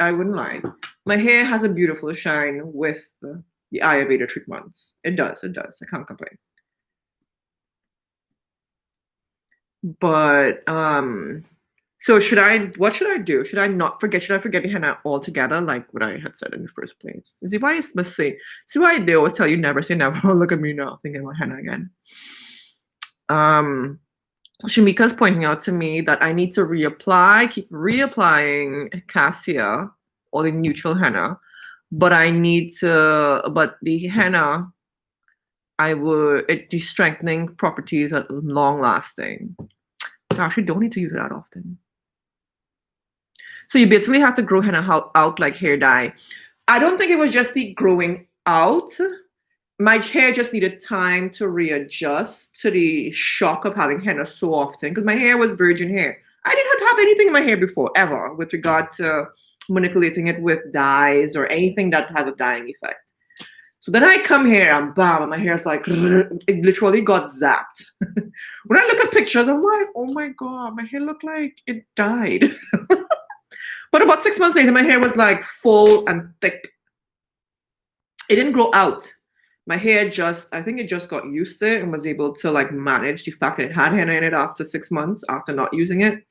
I wouldn't lie. My hair has a beautiful shine with the Ayurveda treatments. It does. I can't complain. But so what should I do? Should I forget the henna altogether, like what I had said in the first place? See why it's messy. See why they always tell you never say never. Oh, look at me now, thinking about henna again. Shamika's pointing out to me that I need to keep reapplying Cassia or the neutral henna, but the henna, the strengthening properties are long lasting. I actually don't need to use it that often. So you basically have to grow henna out like hair dye. I don't think it was just the growing out. My hair just needed time to readjust to the shock of having henna so often because my hair was virgin hair. I did not have anything in my hair before, ever, with regard to manipulating it with dyes or anything that has a dyeing effect. So then I come here and bam, and my hair's like, it literally got zapped. When I look at pictures, I'm like, oh my God, my hair looked like it died. But about 6 months later, my hair was like full and thick. It didn't grow out. My hair I think it just got used to it and was able to like manage the fact that it had henna in it after 6 months, after not using it.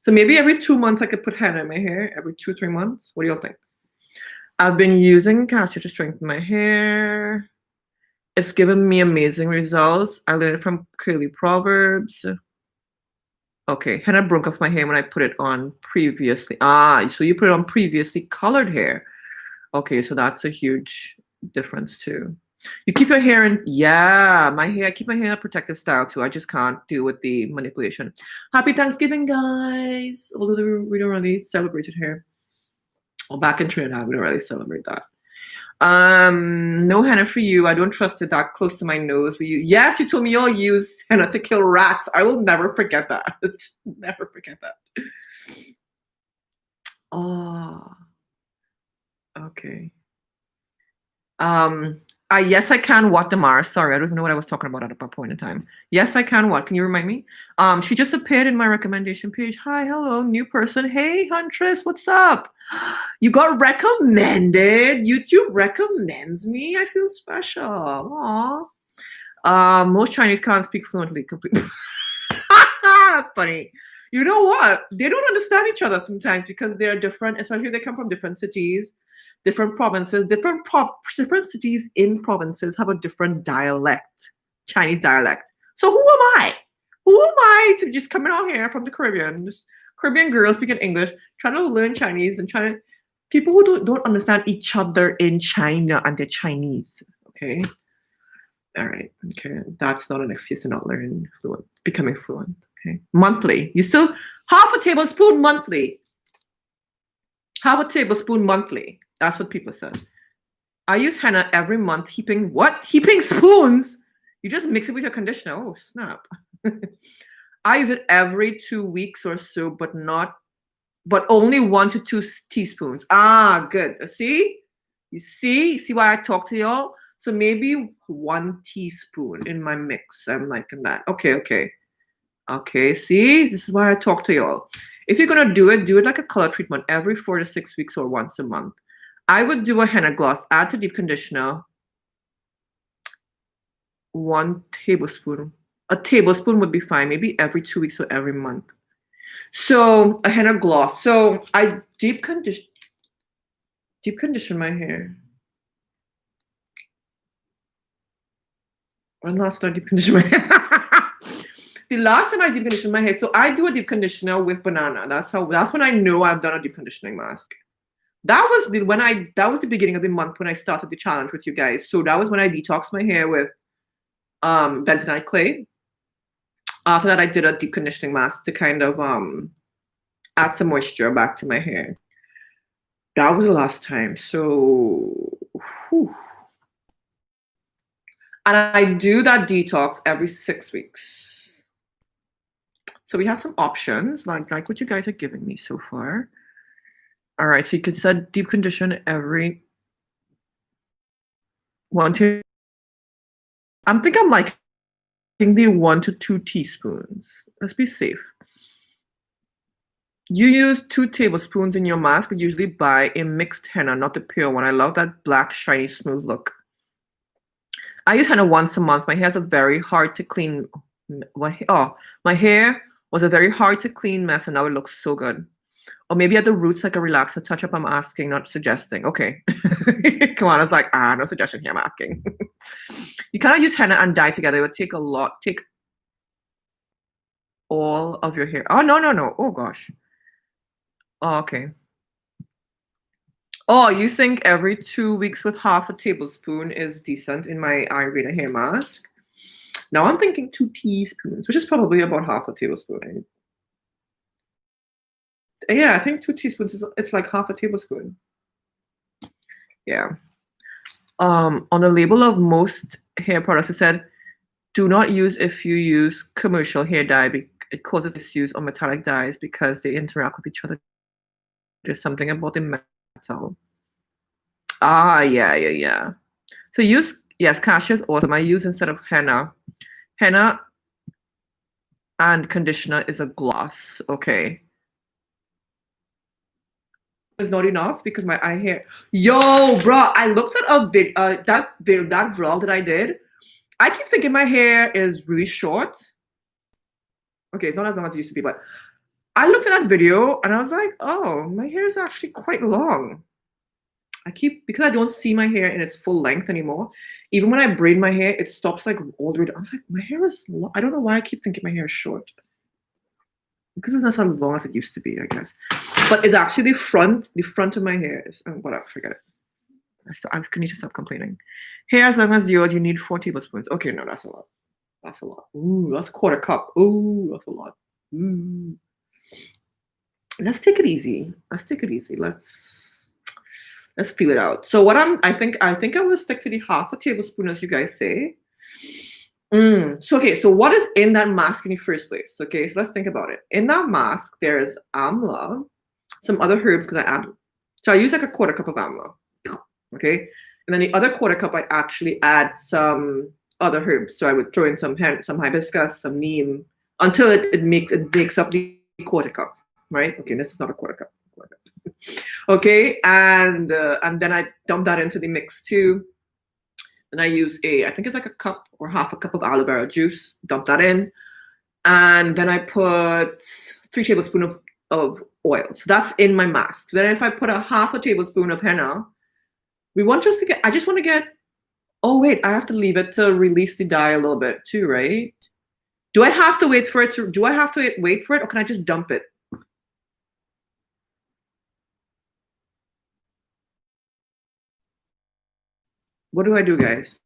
So maybe every 2 months I could put henna in my hair, every 2 or 3 months. What do y'all think? I've been using Cassia to strengthen my hair. It's given me amazing results. I learned it from Curly Proverbs. Okay, henna broke off my hair when I put it on previously. So you put it on previously colored hair. Okay, so that's a huge difference too. You keep your hair in, I keep my hair in a protective style too. I just can't deal with the manipulation. Happy Thanksgiving, guys. Although we don't really celebrate it here. Well, back in Trinidad, we don't really celebrate that. No henna for you. I don't trust it that close to my nose. Yes, you told me you'll use henna to kill rats. I will never forget that. Never forget that. Oh, okay. Yes, I can what, Damar. Sorry, I don't even know what I was talking about at that point in time. Yes, I can what. Can you remind me? She just appeared in my recommendation page. Hi, hello, new person. Hey, Huntress, what's up? You got recommended. YouTube recommends me. I feel special. Aw. Most Chinese can't speak fluently. Completely. That's funny. You know what? They don't understand each other sometimes because they're different, especially if they come from different cities. Different provinces, different cities in provinces have a different dialect, Chinese dialect. So who am I? Who am I to just coming out here from the Caribbean, just Caribbean girl speaking English, trying to learn Chinese and trying to people who don't understand each other in China and they're Chinese. Okay. All right. Okay. That's not an excuse to not becoming fluent. Okay. Monthly. You still half a tablespoon monthly. Half a tablespoon monthly. That's what people said. I use henna every month, heaping spoons? You just mix it with your conditioner. Oh, snap. I use it every 2 weeks or so, but only 1 to 2 teaspoons. Good. See? You see why I talk to y'all? So maybe 1 teaspoon in my mix. I'm liking that. Okay. See? This is why I talk to y'all. If you're going to do it like a color treatment every 4 to 6 weeks or once a month. I would do a henna gloss, add to deep conditioner, 1 tablespoon. A tablespoon would be fine, maybe every 2 weeks or every month. So a henna gloss. So I deep condition my hair. When last time I deep conditioned my hair? The last time I deep conditioned my hair, so I do a deep conditioner with banana. That's when I know I've done a deep conditioning mask. That was the beginning of the month when I started the challenge with you guys. So that was when I detoxed my hair with bentonite clay. After that, I did a deep conditioning mask to kind of add some moisture back to my hair. That was the last time. So, whew. And I do that detox every 6 weeks. So we have some options, like what you guys are giving me so far. All right, so you could set deep condition every 1 to. I'm liking the 1 to 2 teaspoons. Let's be safe. You use 2 tablespoons in your mask, but usually buy a mixed henna, not the pure one. I love that black, shiny, smooth look. I use henna once a month. My hair's a very hard to clean. My hair was a very hard to clean mess, and now it looks so good. Or maybe at the roots, like a relaxer touch-up. I'm asking, not suggesting. Okay. Come on, I was like, no suggestion here, I'm asking. You kind of use henna and dye together. It would take all of your hair. Oh, no. Oh, gosh. Oh, okay. Oh, you think every 2 weeks with half a tablespoon is decent in my Ayurveda hair mask? Now I'm thinking 2 teaspoons, which is probably about half a tablespoon. Yeah, I think 2 teaspoons it's like half a tablespoon. Yeah. On the label of most hair products, it said, do not use if you use commercial hair dye. It causes misuse on metallic dyes because they interact with each other. There's something about the metal. Yeah. So yes, Cassia is awesome. I use instead of henna. Henna and conditioner is a gloss. Okay. It's not enough because my eye hair. Yo, bro, I looked at that vlog that I did. I keep thinking my hair is really short. Okay, it's not as long as it used to be, but I looked at that video and I was like, oh, my hair is actually quite long. Because I don't see my hair in its full length anymore. Even when I braid my hair, it stops like all the way down. I was like, my hair is long. I don't know why I keep thinking my hair is short. Because it's not as long as it used to be, I guess. But it's actually the front of my hair is, whatever, forget it. I need to stop complaining. Hair as long as yours, you need 4 tablespoons. Okay, no, that's a lot. That's a lot. Ooh, that's a quarter cup. Ooh, that's a lot. Ooh. Let's take it easy. Let's feel it out. So I think I will stick to the half a tablespoon as you guys say. So what is in that mask in the first place? Okay, so let's think about it. In that mask, there's amla, some other herbs because I use like a quarter cup of amla. Okay, and then the other quarter cup I actually add some other herbs. So I would throw in some hibiscus, some neem, until it makes up the quarter cup, right? Okay, this is not a quarter cup. Okay, and then I dump that into the mix too. And I use I think it's like a cup or half a cup of aloe vera juice, dump that in. And then I put 3 tablespoons of oil. So that's in my mask. Then if I put a half a tablespoon of henna, I just want to get, oh wait, I have to leave it to release the dye a little bit too, right? Do I have to wait for it or can I just dump it? What do I do, guys?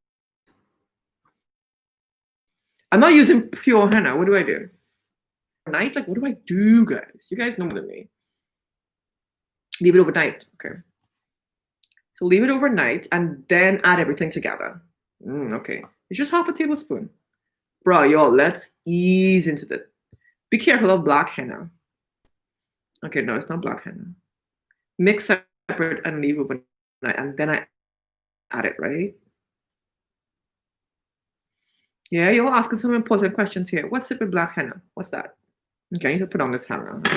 I'm not using pure henna. What do I do? Night? Like, what do I do, guys? You guys know more than me. Leave it overnight. Okay. So leave it overnight and then add everything together. Okay. It's just half a tablespoon. Bro, y'all, let's ease into this. Be careful of black henna. Okay, no, it's not black henna. Mix separate and leave overnight. And then I add it, right? Yeah, you're asking some important questions here. What's it with black henna? What's that? Okay, I need to put on this hanger. I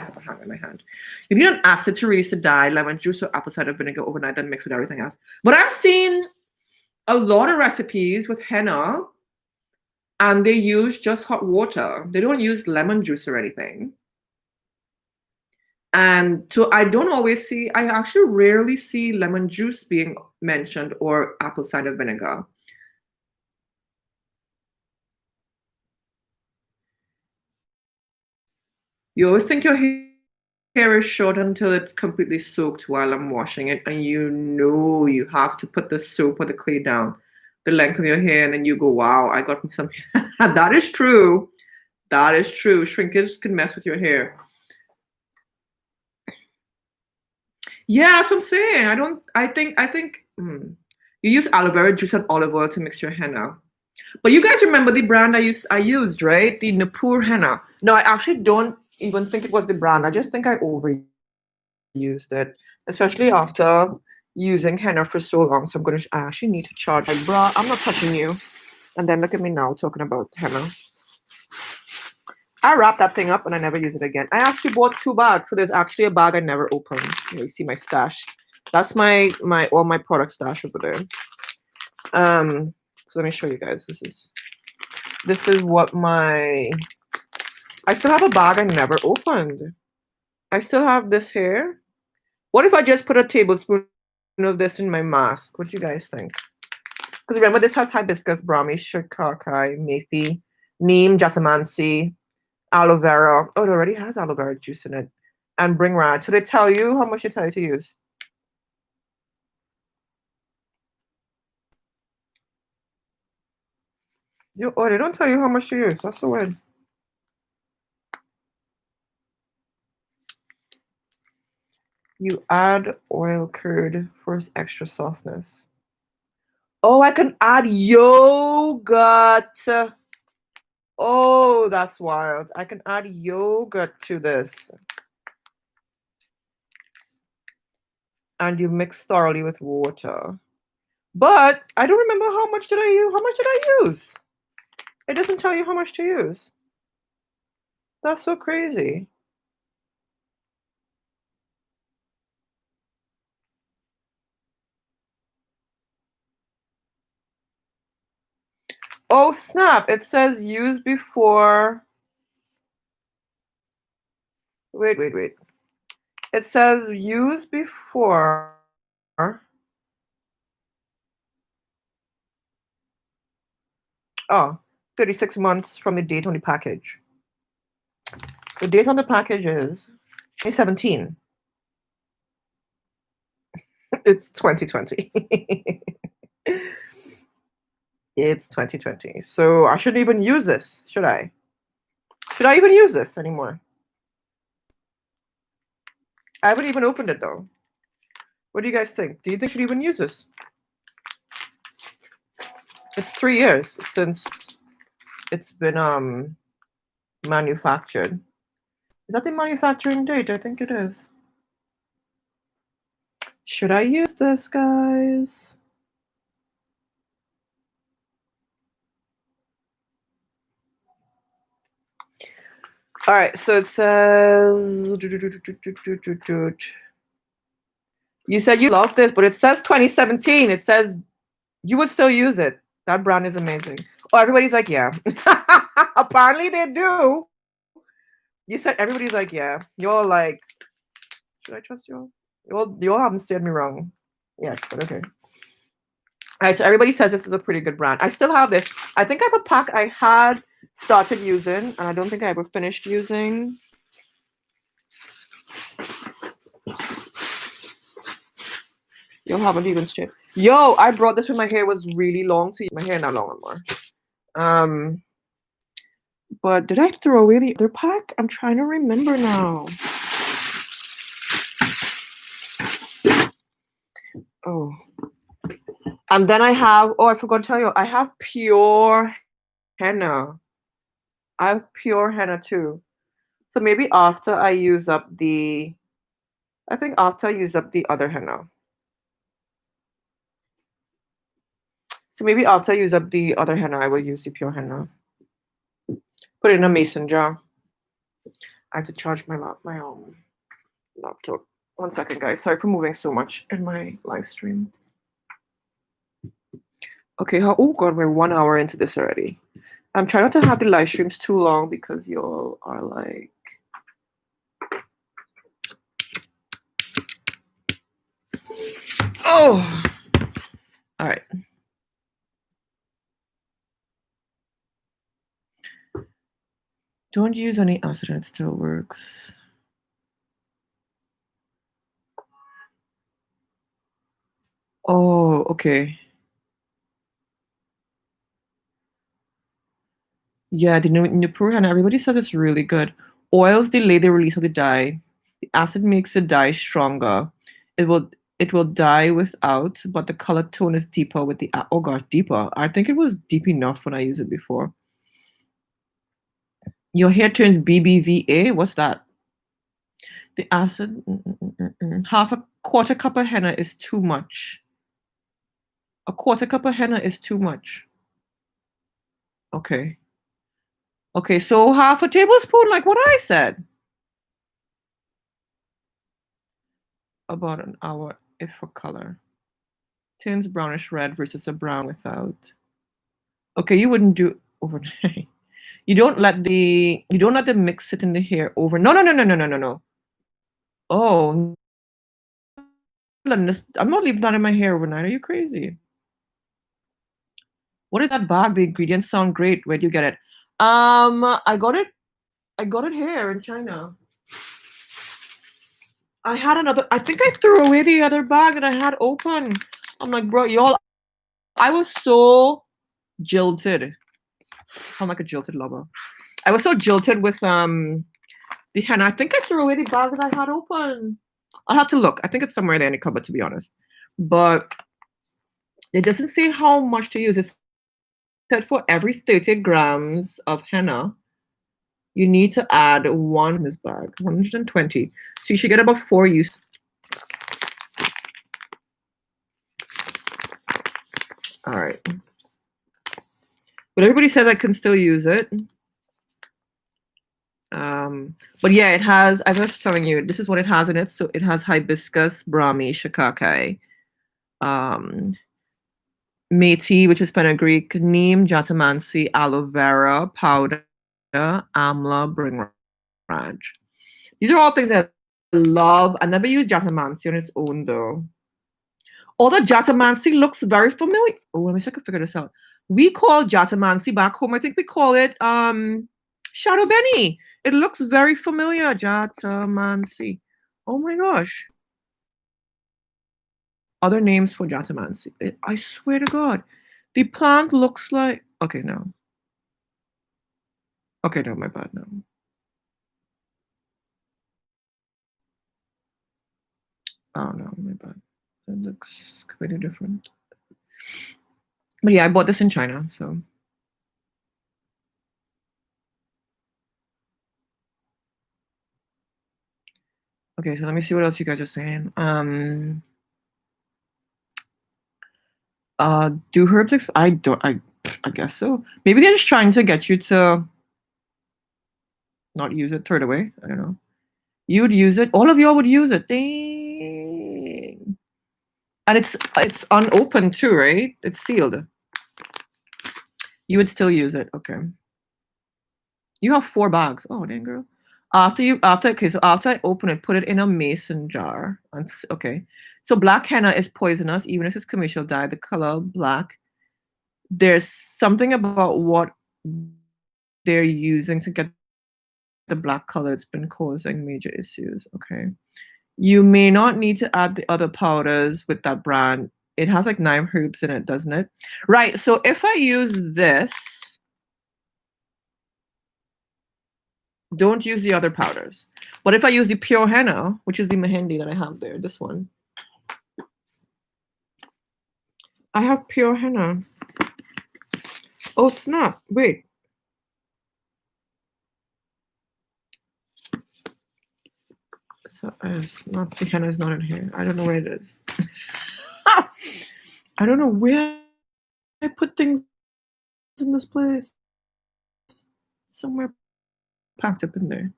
have a hanger in my hand. You need an acid to release the dye, lemon juice or apple cider vinegar overnight, then mix with everything else. But I've seen a lot of recipes with henna and they use just hot water. They don't use lemon juice or anything. And so I actually rarely see lemon juice being mentioned or apple cider vinegar. You always think your hair is short until it's completely soaked while I'm washing it, and you know you have to put the soap or the clay down the length of your hair, and then you go, wow, I got some. That is true. That is true. Shrinkage can mess with your hair. Yeah, that's what I'm saying. I think you use aloe vera juice and olive oil to mix your henna. But you guys remember the brand I used, right? The Napur henna. No, I actually don't even think it was the brand. I just think I overused it, especially after using henna for so long. So I actually need to charge my bra. I'm not touching you. And then look at me now talking about henna. I wrapped that thing up and I never use it again. I actually bought 2 bags, so there's actually a bag I never opened. You see my stash. That's my all my product stash over there. So let me show you guys. This is what I still have a bag I never opened. I still have this here. What if I just put a tablespoon of this in my mask? What do you guys think? Because remember, this has hibiscus, brahmi, shikakai, methi, neem, jatamansi, aloe vera. Oh, it already has aloe vera juice in it. And bring rad. So they tell you how much they tell you to use. Oh, they don't tell you how much to use. That's so weird. You add oil curd for extra softness. Oh, I can add yogurt. Oh, that's wild. I can add yogurt to this. And you mix thoroughly with water. But I don't remember how much did I use. How much did I use? It doesn't tell you how much to use. That's so crazy. Oh, snap. It says use before. Wait. It says use before. Oh, 36 months from the date on the package. The date on the package is 2017. It's 2020. It's 2020. So I shouldn't even use this, should I? Should I even use this anymore? I haven't even opened it though. What do you guys think? Do you think I should even use this? It's 3 years since it's been manufactured. Is that the manufacturing date? I think it is. Should I use this, guys? All right, so it says you said you love this, but it says 2017. It says you would still use it. That brand is amazing. Oh, everybody's like, yeah. Apparently they do. You said everybody's like, yeah. You're like, should I trust you all? You all haven't steered me wrong. Yes, but okay. All right, so everybody says this is a pretty good brand. I still have this. I think I have a pack I had started using, and I don't think I ever finished using. You haven't even straight. Yo, I brought this when my hair was really long to my hair not long anymore. But did I throw away the other pack? I'm trying to remember now. Oh. And then I have, I forgot to tell you, I have pure henna. I have pure henna too. So maybe after I use up the other henna. So maybe after I use up the other henna, I will use the pure henna. Put it in a mason jar. I have to charge my laptop. 1 second, guys. Sorry for moving so much in my live stream. Okay, oh god, we're 1 hour into this already. I'm trying not to have the live streams too long because y'all are like... Oh! All right. Don't use any acid and it still works. Oh, okay. Yeah, the Nupur henna, everybody says it's really good. Oils delay the release of the dye. The acid makes the dye stronger. It will it will dye without, but the color tone is deeper with the oh gosh, deeper. I think it was deep enough when I used it before. Your hair turns BBVA. What's that? The acid, half a quarter cup of henna is too much. A quarter cup of henna is too much. Okay. Okay, so half a tablespoon, like what I said. About an hour if for color. Turns brownish red versus a brown without. Okay, you wouldn't do overnight. You don't let the mix sit in the hair over. No, no, no, no, no, no, no, no. Oh, I'm not leaving that in my hair overnight. Are you crazy? What is that bag? The ingredients sound great. Where do you get it? I got it here in China. I had another. I think I threw away the other bag that I had open. I'm like, bro, y'all. I was so jilted. I'm like a jilted lover. I was so jilted with the henna. I think I threw away the bag that I had open. I'll have to look. I think it's somewhere there in the cupboard, to be honest. But it doesn't say how much to use. It said for every 30 grams of henna, you need to add one in this bag, 120. So you should get about 4 use. All right. But everybody says I can still use it. But yeah, it has, as I was telling you, this is what it has in it. So it has hibiscus, brahmi, shikakai, methi, which is fenugreek, neem, jatamansi, aloe vera, powder, amla, bringraj. These are all things that I love. I never use jatamansi on its own though. Although jatamansi looks very familiar. Oh, let me see if I can figure this out. We call jatamansi back home. I think we call it shadow benny. It looks very familiar. Jatamansi. Oh my gosh. Other names for jatamansi. I swear to God, the plant looks like. Okay, no. Okay, no, my bad. No. Oh no, my bad. It looks completely different. But yeah, I bought this in China, so. Okay, so let me see what else you guys are saying. Do herbs I guess so. Maybe they're just trying to get you to not use it, throw it away. I don't know. You would use it. All of y'all would use it. Dang. And it's unopened too, right? It's sealed. You would still use it. Okay. You have 4 bags. Oh, dang girl. Okay, so after I open it, put it in a mason jar. Okay. So black henna is poisonous, even if it's commercial dye. The color black. There's something about what they're using to get the black color. It's been causing major issues. Okay. You may not need to add the other powders with that brand. It has like 9 herbs in it, doesn't it? Right. So if I use this, don't use the other powders. But if I use the pure henna, which is the mehendi that I have there, this one, I have pure henna. Oh snap! Wait. So not the henna is not in here. I don't know where it is. I don't know where I put things in this place. Somewhere packed up in there.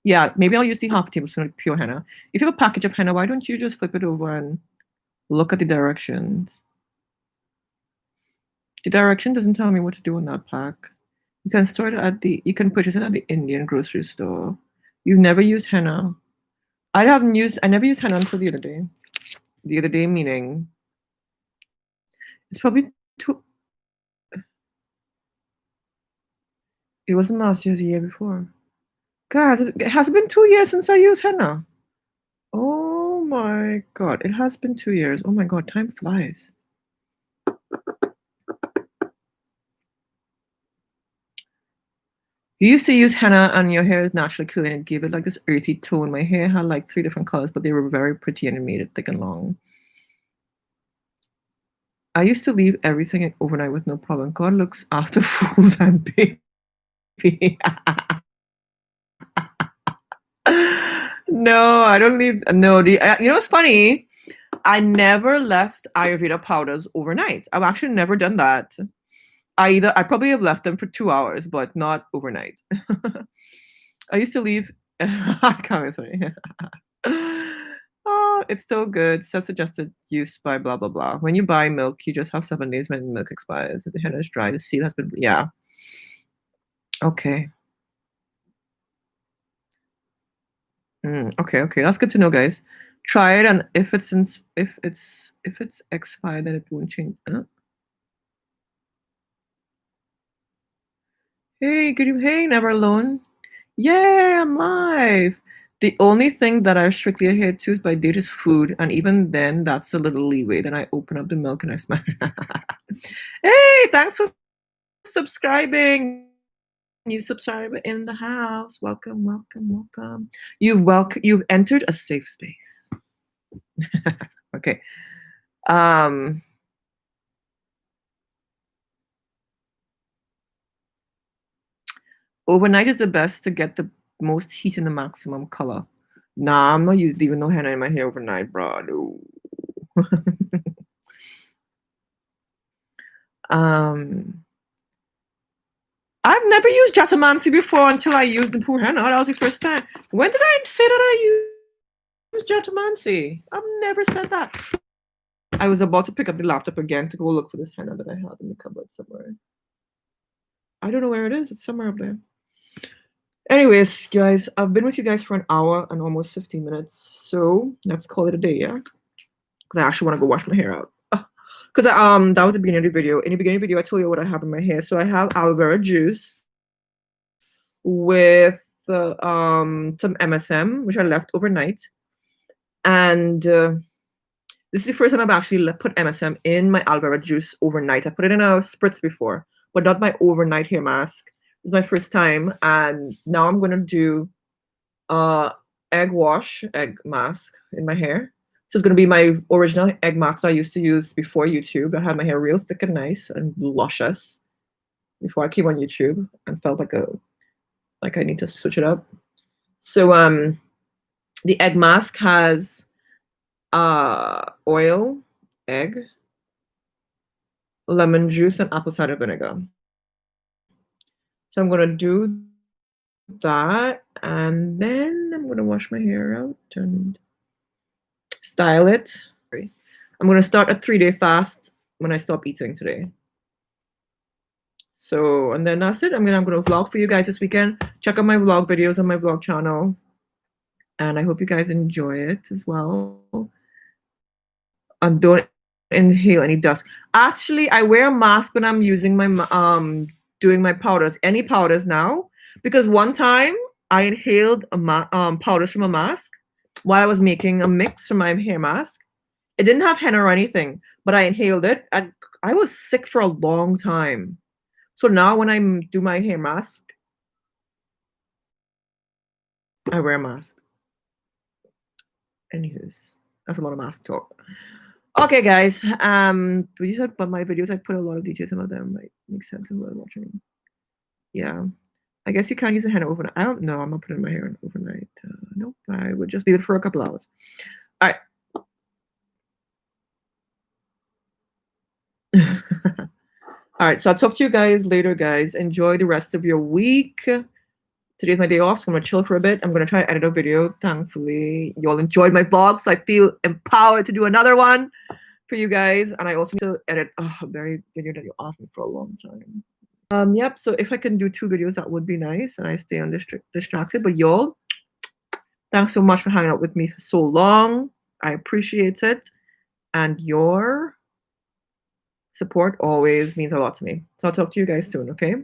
Yeah, maybe I'll use the half tablespoon of pure henna. If you have a package of henna, why don't you just flip it over and look at the directions? The direction doesn't tell me what to do in that pack. You can store it you can purchase it at the Indian grocery store. You've never used henna. I never used henna until the other day. The other day meaning it's probably too. It wasn't last year, the year before. God, has it been 2 years since I used henna? Oh my god, it has been 2 years. Oh my god, time flies. You used to use henna and your hair is naturally curly and it gave it like this earthy tone. My hair had like 3 different colors, but they were very pretty and it made it thick and long. I used to leave everything overnight with no problem. God looks after fools and baby. No, I don't leave. No, you know what's funny? I never left Ayurveda powders overnight. I've actually never done that. I probably have left them for 2 hours, but not overnight. I used to leave. I can't sorry. Oh, it's still good. Says suggested use by blah blah blah. When you buy milk, you just have 7 days when milk expires. If the henna is dry, the seal has been yeah. Okay. Okay, that's good to know, guys. Try it, and if it's expired, then it won't change. Hey, hey, Never Alone. Yeah, I'm live. The only thing that I strictly adhere to by date is food, and even then, that's a little leeway. Then I open up the milk and I smell. Hey, thanks for subscribing. New subscriber in the house. Welcome, welcome, welcome. You've entered a safe space. Okay. Overnight is the best to get the most heat and the maximum color. Nah, I'm not leaving no henna in my hair overnight, bro. No. I've never used Jatamansi before until I used the poor henna. That was the first time. When did I say that I used Jatamansi? I've never said that. I was about to pick up the laptop again to go look for this henna that I had in the cupboard somewhere. I don't know where it is. It's somewhere up there. Anyways, guys, I've been with you guys for an hour and almost 15 minutes. So let's call it a day, yeah? Because I actually want to go wash my hair out. Because that was the beginning of the video. In the beginning of the video, I told you what I have in my hair. So I have aloe vera juice with some MSM, which I left overnight. And this is the first time I've actually put MSM in my aloe vera juice overnight. I put it in a spritz before, but not my overnight hair mask. This is my first time, and now I'm gonna do egg mask in my hair. So it's gonna be my original egg mask that I used to use before YouTube. I had my hair real thick and nice and luscious before I came on YouTube and felt like I need to switch it up. So the egg mask has oil, egg, lemon juice, and apple cider vinegar. So I'm gonna do that, and then I'm gonna wash my hair out and style it. I'm gonna start a 3-day fast when I stop eating today. So, and then that's it. I'm gonna vlog for you guys this weekend. Check out my vlog videos on my vlog channel, and I hope you guys enjoy it as well. And don't inhale any dust. Actually, I wear a mask when I'm using my doing my powders, any powders now, because one time I inhaled powders from a mask while I was making a mix for my hair mask. It didn't have henna or anything, but I inhaled it, and I was sick for a long time. So now when I do my hair mask, I wear a mask. Anywho's, that's a lot of mask talk. Okay, guys. But my videos, I put a lot of details. Some of them might make sense of what watching. Yeah, I guess you can't use a henna overnight. I don't know. I'm not putting my hair on overnight. Nope. I would just leave it for a couple hours. All right. All right. So I'll talk to you guys later, guys. Enjoy the rest of your week. Today's my day off, so I'm gonna chill for a bit. I'm gonna try to edit a video. Thankfully, you all enjoyed my vlog, so I feel empowered to do another one for you guys. And I also need to edit a very video that you asked me for a long time. Yep. So if I can do 2 videos, that would be nice, and I stay distracted. But y'all, thanks so much for hanging out with me for so long. I appreciate it, and your support always means a lot to me. So I'll talk to you guys soon. Okay.